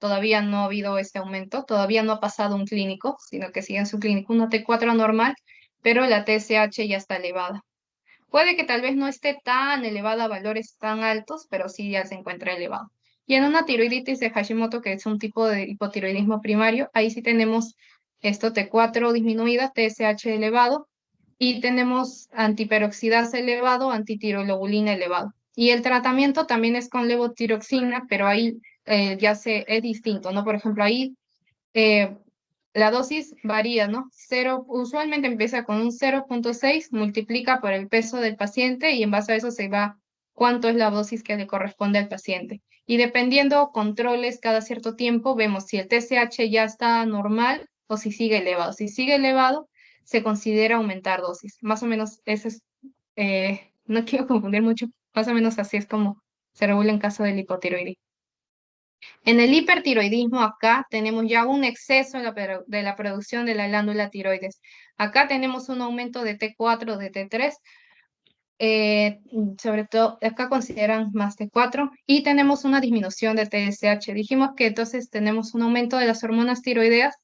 Todavía no ha habido este aumento, todavía no ha pasado un clínico, sino que sigue en su clínico una T4 normal, pero la TSH ya está elevada. Puede que tal vez no esté tan elevada a valores tan altos, pero sí ya se encuentra elevado. Y en una tiroiditis de Hashimoto, que es un tipo de hipotiroidismo primario, ahí sí tenemos esto T4 disminuida, TSH elevado, y tenemos antiperoxidasa elevado, antitiroglobulina elevado. Y el tratamiento también es con levotiroxina, pero ahí es distinto, ¿no? Por ejemplo, ahí la dosis varía, ¿no? Usualmente empieza con un 0.6, multiplica por el peso del paciente y en base a eso se va cuánto es la dosis que le corresponde al paciente. Y dependiendo controles cada cierto tiempo, vemos si el TSH ya está normal o si sigue elevado. Si sigue elevado, se considera aumentar dosis. Más o menos, eso es, no quiero confundir mucho, más o menos así es como se regula en caso del hipotiroidismo. En el hipertiroidismo acá tenemos ya un exceso de la producción de la glándula tiroides. Acá tenemos un aumento de T4, de T3, sobre todo acá consideran más T4 y tenemos una disminución de TSH. Dijimos que entonces tenemos un aumento de las hormonas tiroideas.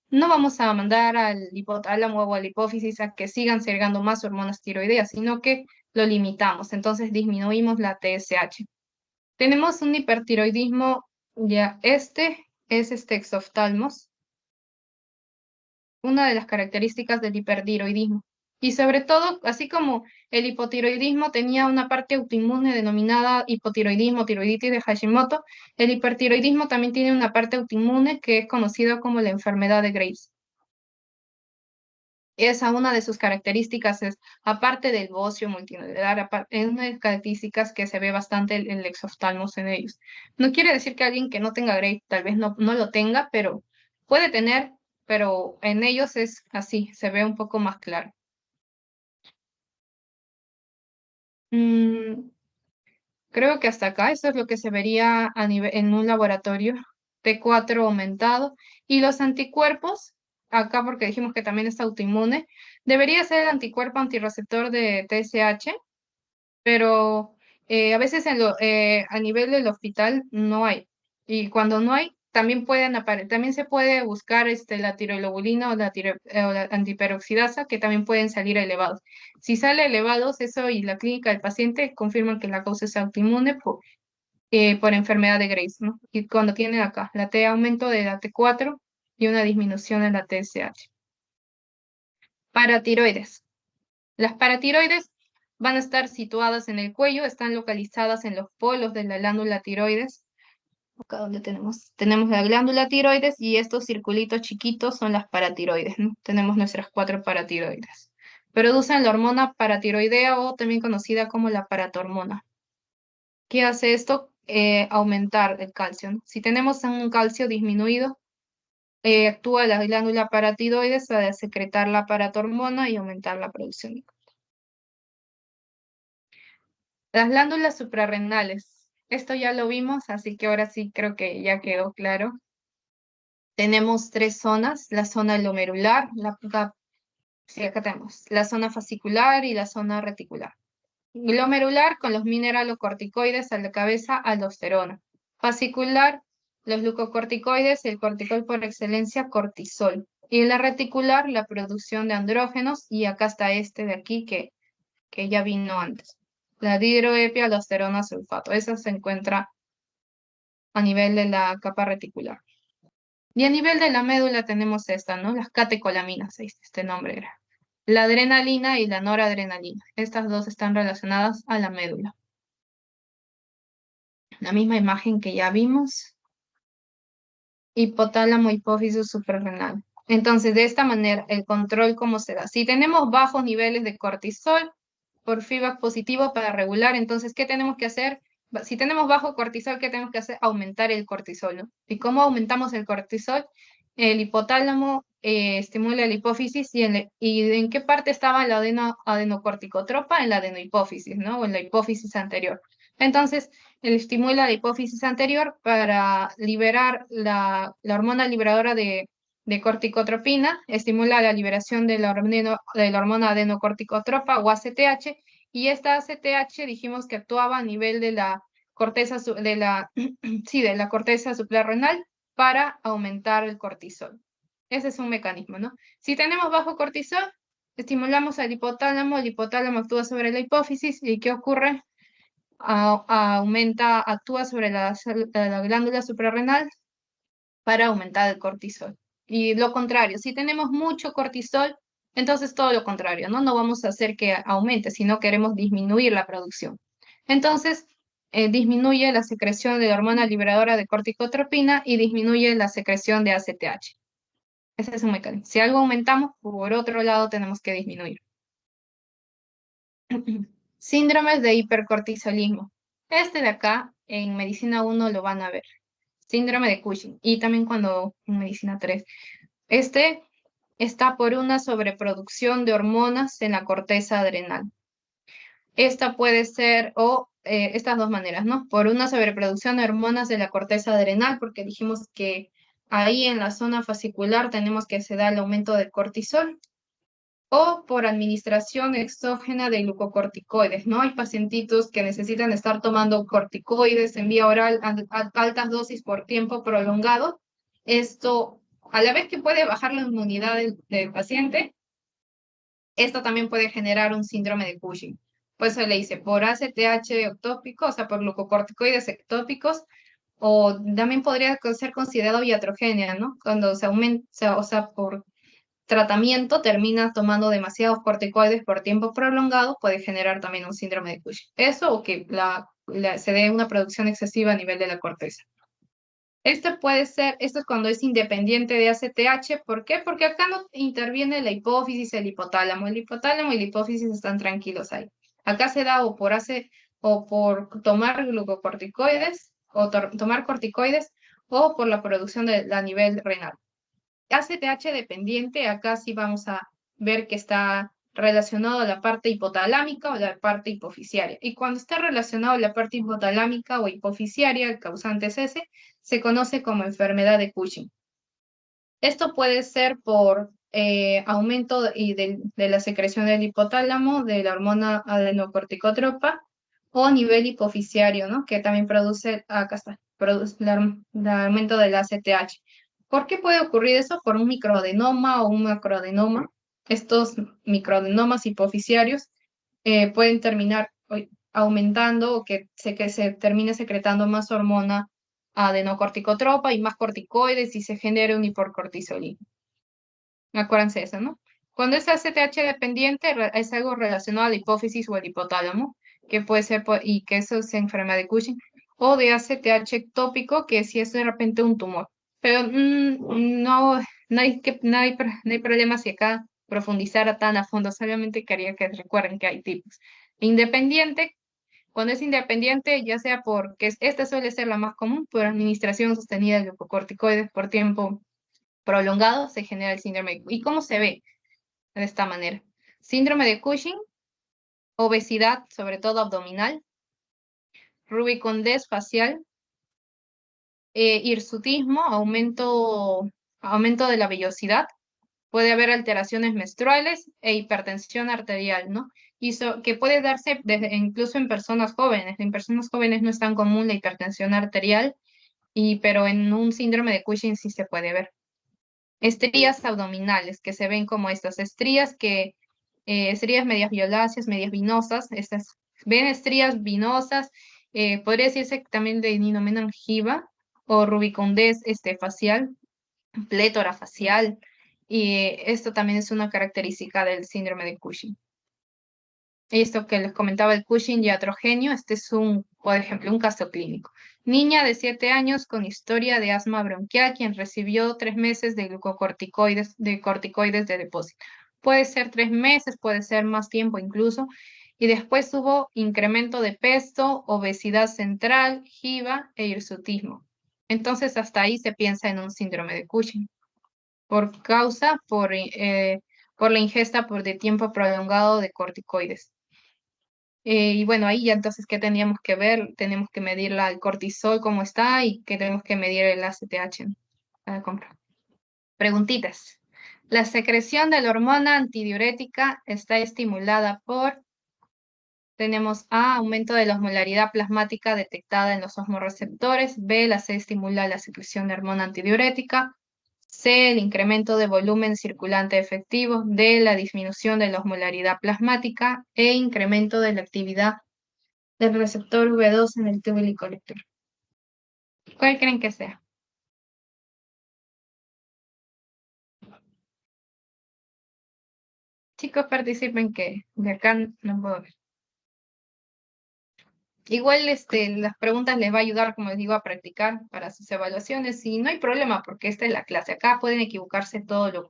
No vamos a mandar al hipotálamo o a la hipófisis a que sigan segregando más hormonas tiroideas, sino que lo limitamos. Entonces disminuimos la TSH. Tenemos un hipertiroidismo, ya este es este exoftalmos, una de las características del hipertiroidismo. Y sobre todo, así como el hipotiroidismo tenía una parte autoinmune denominada hipotiroidismo, tiroiditis de Hashimoto, el hipertiroidismo también tiene una parte autoinmune que es conocida como la enfermedad de Graves. Esa una de sus características es, aparte del bocio multinodular, es una de las características que se ve bastante el exoftalmos en ellos. No quiere decir que alguien que no tenga Graves tal vez no lo tenga, pero puede tener, pero en ellos es así, se ve un poco más claro. Creo que hasta acá, eso es lo que se vería a nivel, en un laboratorio, T4 aumentado. Y los anticuerpos, acá porque dijimos que también es autoinmune, debería ser el anticuerpo antirreceptor de TSH, pero a veces a nivel del hospital no hay. Y cuando no hay, también se puede buscar la tiroglobulina o la antiperoxidasa, que también pueden salir elevados. Si sale elevados, eso y la clínica del paciente confirman que la causa es autoinmune por enfermedad de Graves, ¿no? Y cuando tienen acá la T aumento de la T4 y una disminución en la TSH. Paratiroides. Las paratiroides van a estar situadas en el cuello, están localizadas en los polos de la glándula tiroides. Acá donde tenemos la glándula tiroides y estos circulitos chiquitos son las paratiroides, ¿no? Tenemos nuestras 4 paratiroides. Producen la hormona paratiroidea o también conocida como la paratormona. ¿Qué hace esto? Aumentar el calcio, ¿no? Si tenemos un calcio disminuido, actúa la glándula paratiroides a secretar la paratormona y aumentar la producción. Las glándulas suprarrenales. Esto ya lo vimos, así que ahora sí creo que ya quedó claro. Tenemos 3 zonas, la zona glomerular, sí, acá tenemos, la zona fascicular y la zona reticular. Glomerular con los mineralocorticoides a la cabeza, aldosterona. Fascicular, los glucocorticoides, el cortisol por excelencia, cortisol. Y en la reticular, la producción de andrógenos, y acá está este de aquí que ya vino antes. La dihidroepialdosterona sulfato. Esa se encuentra a nivel de la capa reticular. Y a nivel de la médula tenemos esta, ¿no? Las catecolaminas, este nombre era. La adrenalina y la noradrenalina. Estas dos están relacionadas a la médula. La misma imagen que ya vimos. Hipotálamo, hipófisis suprarrenal. Entonces, de esta manera, el control, ¿cómo se da? Si tenemos bajos niveles de cortisol, por feedback positivo para regular, entonces, ¿qué tenemos que hacer? Si tenemos bajo cortisol, ¿qué tenemos que hacer? Aumentar el cortisol, ¿no? ¿Y cómo aumentamos el cortisol? El hipotálamo estimula la hipófisis y en qué parte estaba la adenocorticotropa, en la adenohipófisis, ¿no? O en la hipófisis anterior. Entonces, él estimula la hipófisis anterior para liberar la hormona liberadora de corticotropina, estimula la liberación de la hormona adenocorticotropa o ACTH, y esta ACTH dijimos que actuaba a nivel de la corteza, de la corteza suprarrenal para aumentar el cortisol. Ese es un mecanismo, ¿no? Si tenemos bajo cortisol, estimulamos al hipotálamo, el hipotálamo actúa sobre la hipófisis, ¿y qué ocurre? Actúa sobre la glándula suprarrenal para aumentar el cortisol. Y lo contrario, si tenemos mucho cortisol, entonces todo lo contrario, ¿no? No vamos a hacer que aumente, sino queremos disminuir la producción. Entonces, disminuye la secreción de la hormona liberadora de corticotropina y disminuye la secreción de ACTH. Ese es un mecanismo. Si algo aumentamos, por otro lado tenemos que disminuir. Síndromes de hipercortisolismo. Este de acá, en medicina 1 lo van a ver. Síndrome de Cushing. Y también cuando en medicina 3. Este está por una sobreproducción de hormonas en la corteza adrenal. Esta puede ser, o estas dos maneras, ¿no? Por una sobreproducción de hormonas de la corteza adrenal, porque dijimos que ahí en la zona fascicular tenemos que se da el aumento del cortisol, o por administración exógena de glucocorticoides, ¿no? Hay pacientitos que necesitan estar tomando corticoides en vía oral a altas dosis por tiempo prolongado. Esto, a la vez que puede bajar la inmunidad del paciente, esto también puede generar un síndrome de Cushing. Pues se le dice por ACTH ectópico, o sea, por glucocorticoides ectópicos, o también podría ser considerado iatrogenia, ¿no? Cuando se aumenta, o sea, por tratamiento termina tomando demasiados corticoides por tiempo prolongado, puede generar también un síndrome de Cushing. Eso o que se dé una producción excesiva a nivel de la corteza. Este puede ser, esto es cuando es independiente de ACTH. ¿Por qué? Porque acá no interviene la hipófisis, el hipotálamo. El hipotálamo y la hipófisis están tranquilos ahí. Acá se da o por tomar glucocorticoides, o tomar corticoides, o por la producción a nivel renal. ACTH dependiente, acá sí vamos a ver que está relacionado a la parte hipotalámica o la parte hipofisiaria. Y cuando está relacionado a la parte hipotalámica o hipofisiaria, el causante es ese, se conoce como enfermedad de Cushing. Esto puede ser por aumento de la secreción del hipotálamo, de la hormona adenocorticotropa, o nivel hipofisiario, ¿no? Que también produce, acá está, produce el aumento del ACTH. ¿Por qué puede ocurrir eso? Por un microadenoma o un macroadenoma. Estos microadenomas hipofisiarios pueden terminar aumentando o que se termine secretando más hormona adenocorticotropa y más corticoides y se genere un hipercortisolismo. Acuérdense eso, ¿no? Cuando es ACTH dependiente, es algo relacionado a la hipófisis o al hipotálamo, que puede ser, y que eso es enfermedad de Cushing, o de ACTH ectópico, que si es de repente un tumor. Pero no hay problema si acá profundizara tan a fondo, solamente quería que recuerden que hay tipos. Independiente, cuando es independiente, ya sea porque esta suele ser la más común, por administración sostenida de glucocorticoides por tiempo prolongado, se genera el síndrome. ¿Y cómo se ve de esta manera? Síndrome de Cushing, obesidad, sobre todo abdominal, rubicondez facial, hirsutismo, aumento de la vellosidad, puede haber alteraciones menstruales e hipertensión arterial, ¿no? Y que puede darse incluso en personas jóvenes. En personas jóvenes no es tan común la hipertensión arterial, pero en un síndrome de Cushing sí se puede ver. Estrías abdominales, que se ven como estas estrías estrías medias violáceas, medias vinosas, ven estrías vinosas, podría decirse también de ninomenangiba o rubicondez facial, plétora facial, y esto también es una característica del síndrome de Cushing. Esto que les comentaba, el Cushing iatrogénio, este es por ejemplo, un caso clínico. Niña de 7 años con historia de asma bronquial, quien recibió 3 meses de glucocorticoides, de corticoides de depósito. Puede ser 3 meses, puede ser más tiempo incluso. Y después hubo incremento de peso, obesidad central, jiba e hirsutismo. Entonces, hasta ahí se piensa en un síndrome de Cushing. Por la ingesta de tiempo prolongado de corticoides. Y bueno, ahí ya entonces, ¿qué teníamos que ver? Tenemos que medir el cortisol, cómo está, y que tenemos que medir el ACTH para comprar. Preguntitas. La secreción de la hormona antidiurética está estimulada tenemos A, aumento de la osmolaridad plasmática detectada en los osmorreceptores. B, la C estimula la secreción de hormona antidiurética. C, el incremento de volumen circulante efectivo. D, la disminución de la osmolaridad plasmática. E, incremento de la actividad del receptor V2 en el túbulo colector. ¿Cuál creen que sea? Chicos, participen que de acá no puedo ver. Igual las preguntas les va a ayudar, como les digo, a practicar para sus evaluaciones y no hay problema porque esta es la clase. Acá pueden equivocarse todo lo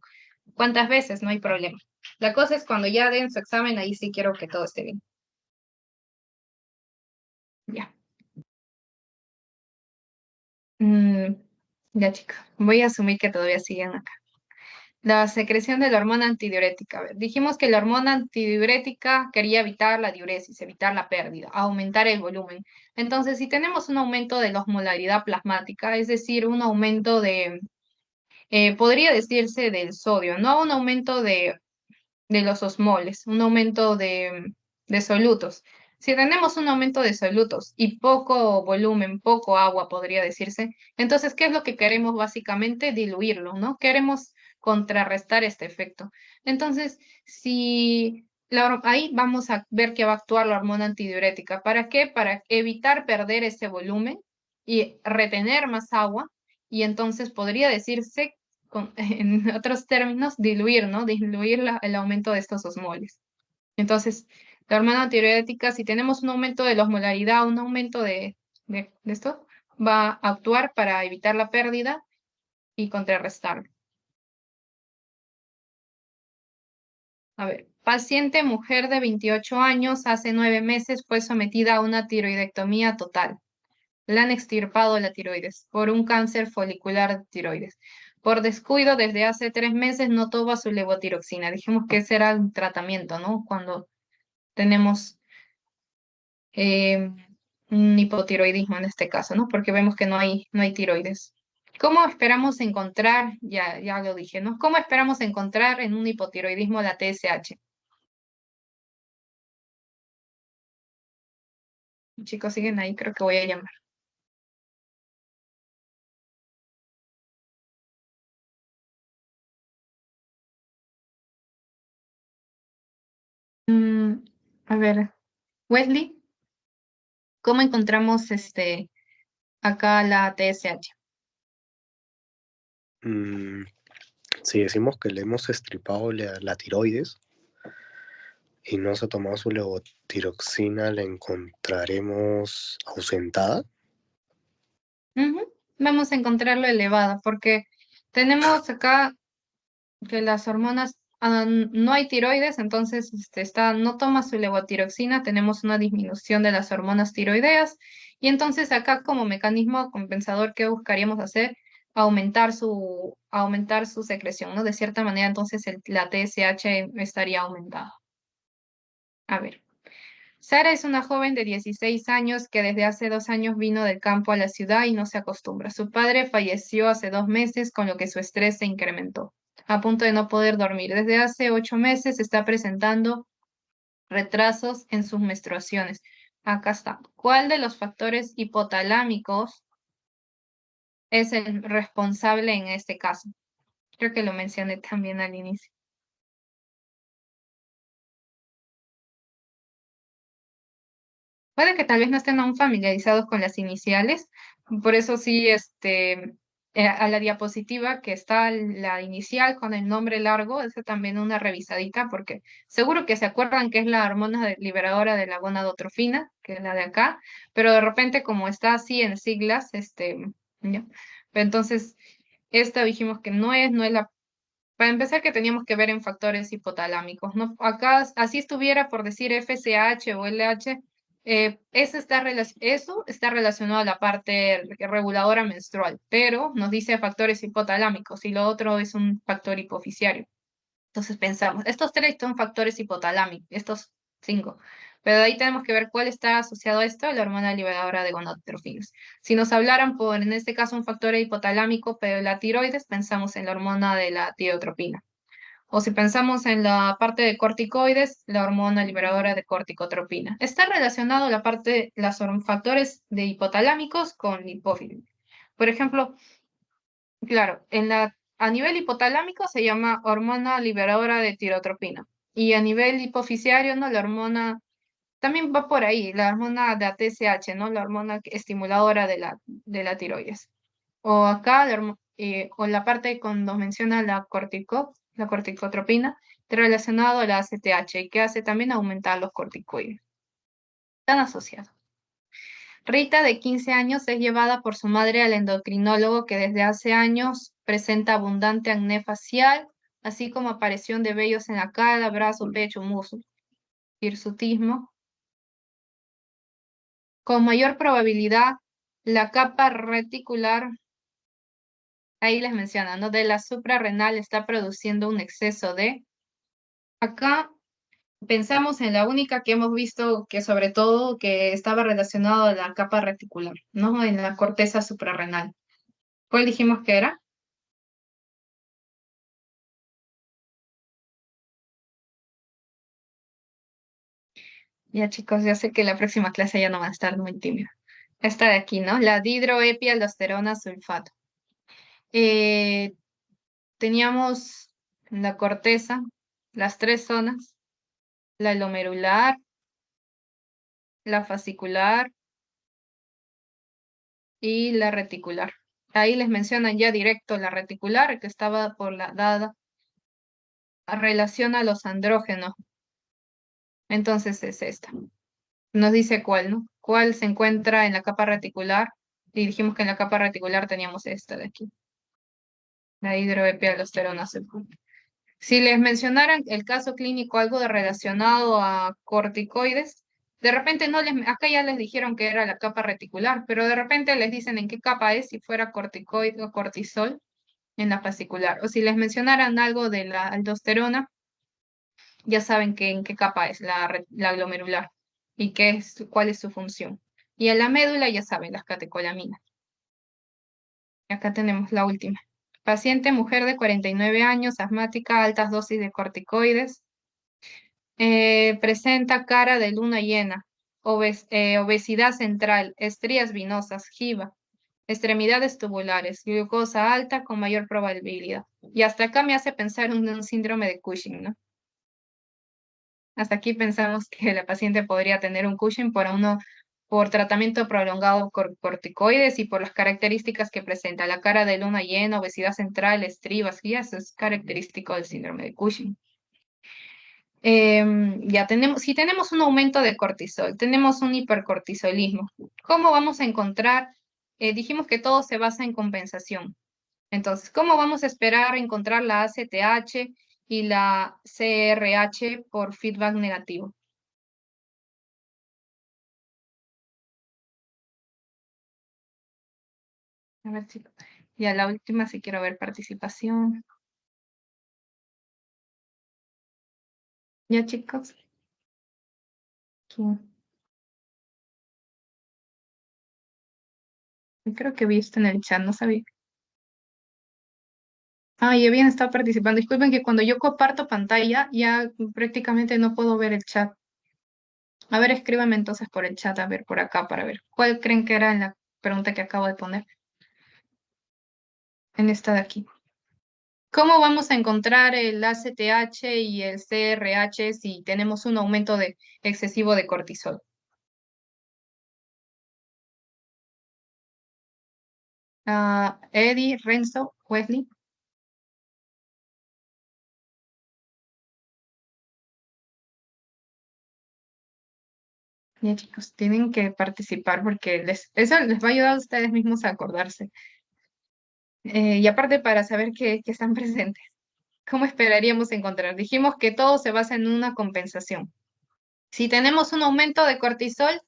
cuántas veces, no hay problema. La cosa es cuando ya den su examen, ahí sí quiero que todo esté bien. Ya. Ya, chicos. Voy a asumir que todavía siguen acá. La secreción de la hormona antidiurética. A ver, dijimos que la hormona antidiurética quería evitar la diuresis, evitar la pérdida, aumentar el volumen. Entonces, si tenemos un aumento de la osmolaridad plasmática, es decir, un aumento de, podría decirse del sodio, no un aumento de los osmoles, un aumento de solutos. Si tenemos un aumento de solutos y poco volumen, poco agua, podría decirse, entonces, ¿qué es lo que queremos básicamente? Diluirlo, ¿no? Queremos contrarrestar este efecto. Entonces, si ahí vamos a ver que va a actuar la hormona antidiurética. ¿Para qué? Para evitar perder ese volumen y retener más agua. Y entonces podría decirse en otros términos, diluir, ¿no? Diluir el aumento de estos osmoles. Entonces, la hormona tiroidética, si tenemos un aumento de la osmolaridad, un aumento de esto, va a actuar para evitar la pérdida y contrarrestarlo. A ver, paciente mujer de 28 años, hace 9 meses fue sometida a una tiroidectomía total. Le han extirpado la tiroides por un cáncer folicular de tiroides. Por descuido, desde hace 3 meses no toma su levotiroxina. Dijimos que ese era el tratamiento, ¿no? Cuando tenemos eh, un hipotiroidismo en este caso, ¿no? Porque vemos que no hay tiroides. ¿Cómo esperamos encontrar, ya lo dije, ¿no? ¿Cómo esperamos encontrar en un hipotiroidismo la TSH? Chicos, siguen ahí, creo que voy a llamar. Mm, a ver, Wesley, ¿cómo encontramos acá la TSH? Si decimos que le hemos estripado la tiroides y no se ha tomado su levotiroxina, la encontraremos ausentada. Vamos a encontrarlo elevada porque tenemos acá que las hormonas, no hay tiroides, entonces no toma su levotiroxina, tenemos una disminución de las hormonas tiroideas y entonces acá como mecanismo compensador, ¿qué buscaríamos hacer? Aumentar su secreción, ¿no? De cierta manera, entonces la TSH estaría aumentada. A ver. Sara es una joven de 16 años que desde hace 2 años vino del campo a la ciudad y no se acostumbra. Su padre falleció hace 2 meses, con lo que su estrés se incrementó, a punto de no poder dormir. Desde hace 8 meses está presentando retrasos en sus menstruaciones. Acá está. ¿Cuál de los factores hipotalámicos es el responsable en este caso? Creo que lo mencioné también al inicio. Puede que tal vez no estén aún familiarizados con las iniciales, por eso sí, a la diapositiva que está la inicial con el nombre largo, esa también una revisadita, porque seguro que se acuerdan que es la hormona liberadora de la gonadotrofina, que es la de acá, pero de repente como está así en siglas, ¿ya? Entonces, esta dijimos que no es la. Para empezar, que teníamos que ver en factores hipotalámicos, ¿no? Acá, así estuviera por decir FSH o LH, eso está relacionado a la parte reguladora menstrual, pero nos dice factores hipotalámicos y lo otro es un factor hipoficiario. Entonces pensamos, estos 3 son factores hipotalámicos, estos 5, pero de ahí tenemos que ver cuál está asociado a esto, la hormona liberadora de gonadotrofinas. Si nos hablaran por, en este caso, un factor hipotalámico, pero la tiroides, pensamos en la hormona de la tireotropina. O si pensamos en la parte de corticoides, la hormona liberadora de corticotropina. Está relacionado la parte, los factores de hipotalámicos con hipófisis. Por ejemplo, claro, a nivel hipotalámico se llama hormona liberadora de tirotropina. Y a nivel hipofisiario, ¿no? La hormona también va por ahí, la hormona de TSH, ¿no? La hormona estimuladora de la tiroides. O acá, o la parte cuando menciona la corticotropina, relacionado a la ACTH y que hace también aumentar los corticoides. Están asociados. Rita, de 15 años, es llevada por su madre al endocrinólogo que desde hace años presenta abundante acné facial, así como aparición de vellos en la cara, brazo, pecho, muslo, hirsutismo. Con mayor probabilidad, la capa reticular, ahí les mencionan, ¿no? De la suprarrenal está produciendo un exceso de... Acá pensamos en la única que hemos visto que sobre todo que estaba relacionado a la capa reticular, ¿no? En la corteza suprarrenal. ¿Cuál dijimos que era? Ya chicos, ya sé que la próxima clase ya no va a estar muy tímida. Esta de aquí, ¿no? La dihidroepialdosterona sulfato. Eh, teníamos la corteza, las tres zonas, la glomerular, la fascicular y la reticular. Ahí les mencionan ya directo la reticular, que estaba por la dada relación a los andrógenos. Entonces es esta. Nos dice cuál, ¿no? ¿Cuál se encuentra en la capa reticular? Y dijimos que en la capa reticular teníamos esta de aquí, la hidroepialdosterona sulfata. Si les mencionaran el caso clínico algo de relacionado a corticoides, de repente no les, acá ya les dijeron que era la capa reticular, pero de repente les dicen en qué capa es, si fuera corticoide o cortisol en la fascicular. O si les mencionaran algo de la aldosterona, ya saben que en qué capa es la glomerular y qué es, cuál es su función. Y en la médula ya saben, las catecolaminas. Acá tenemos la última. Paciente mujer de 49 años, asmática, altas dosis de corticoides. Presenta cara de luna llena, obesidad central, estrías venosas, jiba, extremidades tubulares, glucosa alta con mayor probabilidad. Y hasta acá me hace pensar en un síndrome de Cushing, ¿no? Hasta aquí pensamos que la paciente podría tener un Cushing por tratamiento prolongado con corticoides y por las características que presenta, la cara de luna llena, obesidad central, estribas, y eso es característico del síndrome de Cushing. Ya tenemos, si tenemos un aumento de cortisol, tenemos un hipercortisolismo, ¿cómo vamos a encontrar? Dijimos que todo se basa en compensación. Entonces, ¿cómo vamos a esperar encontrar la ACTH y la CRH por feedback negativo? A ver, chicos. Ya la última, si quiero ver participación. Ya, chicos. Aquí. Creo que vi esto en el chat, no sabía. Ah, ya habían estado participando. Disculpen que cuando yo comparto pantalla, ya prácticamente no puedo ver el chat. A ver, escríbame entonces por el chat, a ver, por acá, para ver. ¿Cuál creen que era la pregunta que acabo de poner? En esta de aquí. ¿Cómo vamos a encontrar el ACTH y el CRH si tenemos un aumento excesivo de cortisol? Eddie, Renzo, Wesley. Ya, chicos, tienen que participar porque eso les va a ayudar a ustedes mismos a acordarse. Y aparte para saber que están presentes. ¿Cómo esperaríamos encontrar? Dijimos que todo se basa en una compensación. Si tenemos un aumento de cortisol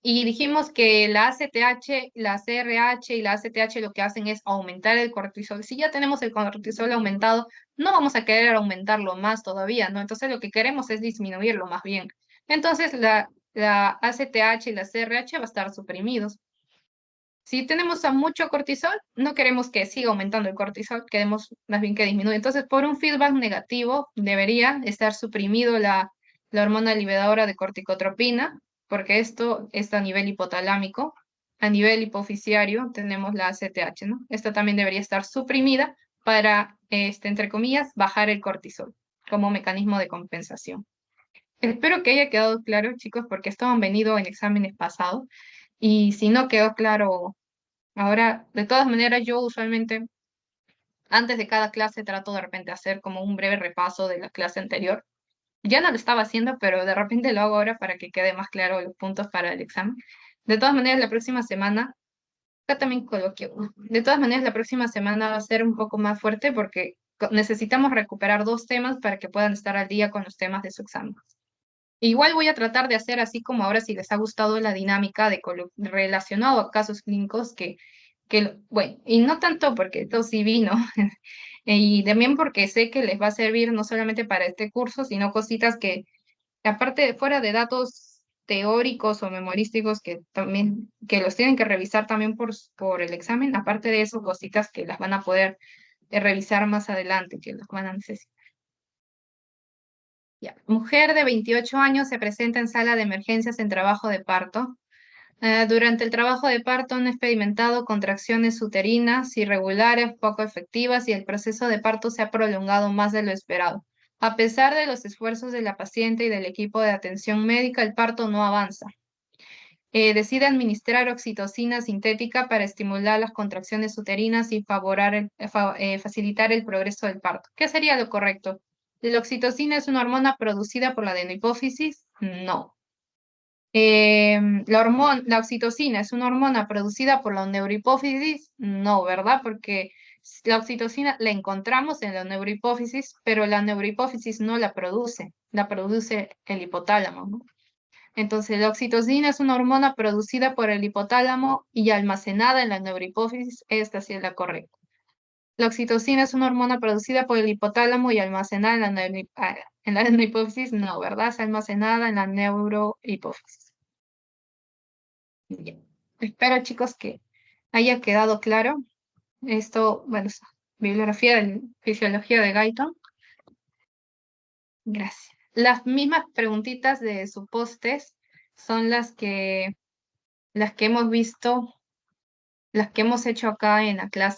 y dijimos que la ACTH, la CRH y la ACTH lo que hacen es aumentar el cortisol. Si ya tenemos el cortisol aumentado, no vamos a querer aumentarlo más todavía, ¿no? Entonces lo que queremos es disminuirlo más bien. Entonces la ACTH y la CRH va a estar suprimidos. Si tenemos a mucho cortisol, no queremos que siga aumentando el cortisol, queremos más bien que disminuya. Entonces, por un feedback negativo, debería estar suprimido la hormona liberadora de corticotropina, porque esto está a nivel hipotalámico. A nivel hipofisiario tenemos la ACTH, ¿no? Esta también debería estar suprimida para, entre comillas, bajar el cortisol como mecanismo de compensación. Espero que haya quedado claro, chicos, porque esto han venido en exámenes pasados. Y si no quedó claro ahora, de todas maneras, yo usualmente antes de cada clase trato de repente hacer como un breve repaso de la clase anterior. Ya no lo estaba haciendo, pero de repente lo hago ahora para que quede más claro los puntos para el examen. De todas maneras, la próxima semana, acá también coloqué uno. De todas maneras, la próxima semana va a ser un poco más fuerte porque necesitamos recuperar 2 temas para que puedan estar al día con los temas de su examen. Igual voy a tratar de hacer así como ahora, si les ha gustado la dinámica de relacionado a casos clínicos, bueno, y no tanto porque esto sí vino, y también porque sé que les va a servir no solamente para este curso, sino cositas que, aparte, fuera de datos teóricos o memorísticos que también, que los tienen que revisar también por el examen, aparte de eso, cositas que las van a poder revisar más adelante, que las van a necesitar. Ya. Mujer de 28 años se presenta en sala de emergencias en trabajo de parto. Durante el trabajo de parto han experimentado contracciones uterinas irregulares, poco efectivas y el proceso de parto se ha prolongado más de lo esperado. A pesar de los esfuerzos de la paciente y del equipo de atención médica, el parto no avanza. Decide administrar oxitocina sintética para estimular las contracciones uterinas y facilitar el progreso del parto. ¿Qué sería lo correcto? ¿La oxitocina es una hormona producida por la adenohipófisis? No. La oxitocina es una hormona producida por la neurohipófisis, no, ¿verdad? Porque la oxitocina la encontramos en la neurohipófisis, pero la neurohipófisis no la produce el hipotálamo, ¿no? Entonces, la oxitocina es una hormona producida por el hipotálamo y almacenada en la neurohipófisis, esta sí es la correcta. La oxitocina es una hormona producida por el hipotálamo y almacenada en la neurohipófisis, no, ¿verdad? Es almacenada en la neurohipófisis. Bien. Espero, chicos, que haya quedado claro. Esto, bueno, es bibliografía de fisiología de Guyton. Gracias. Las mismas preguntitas de supostes son las que hemos visto, las que hemos hecho acá en la clase.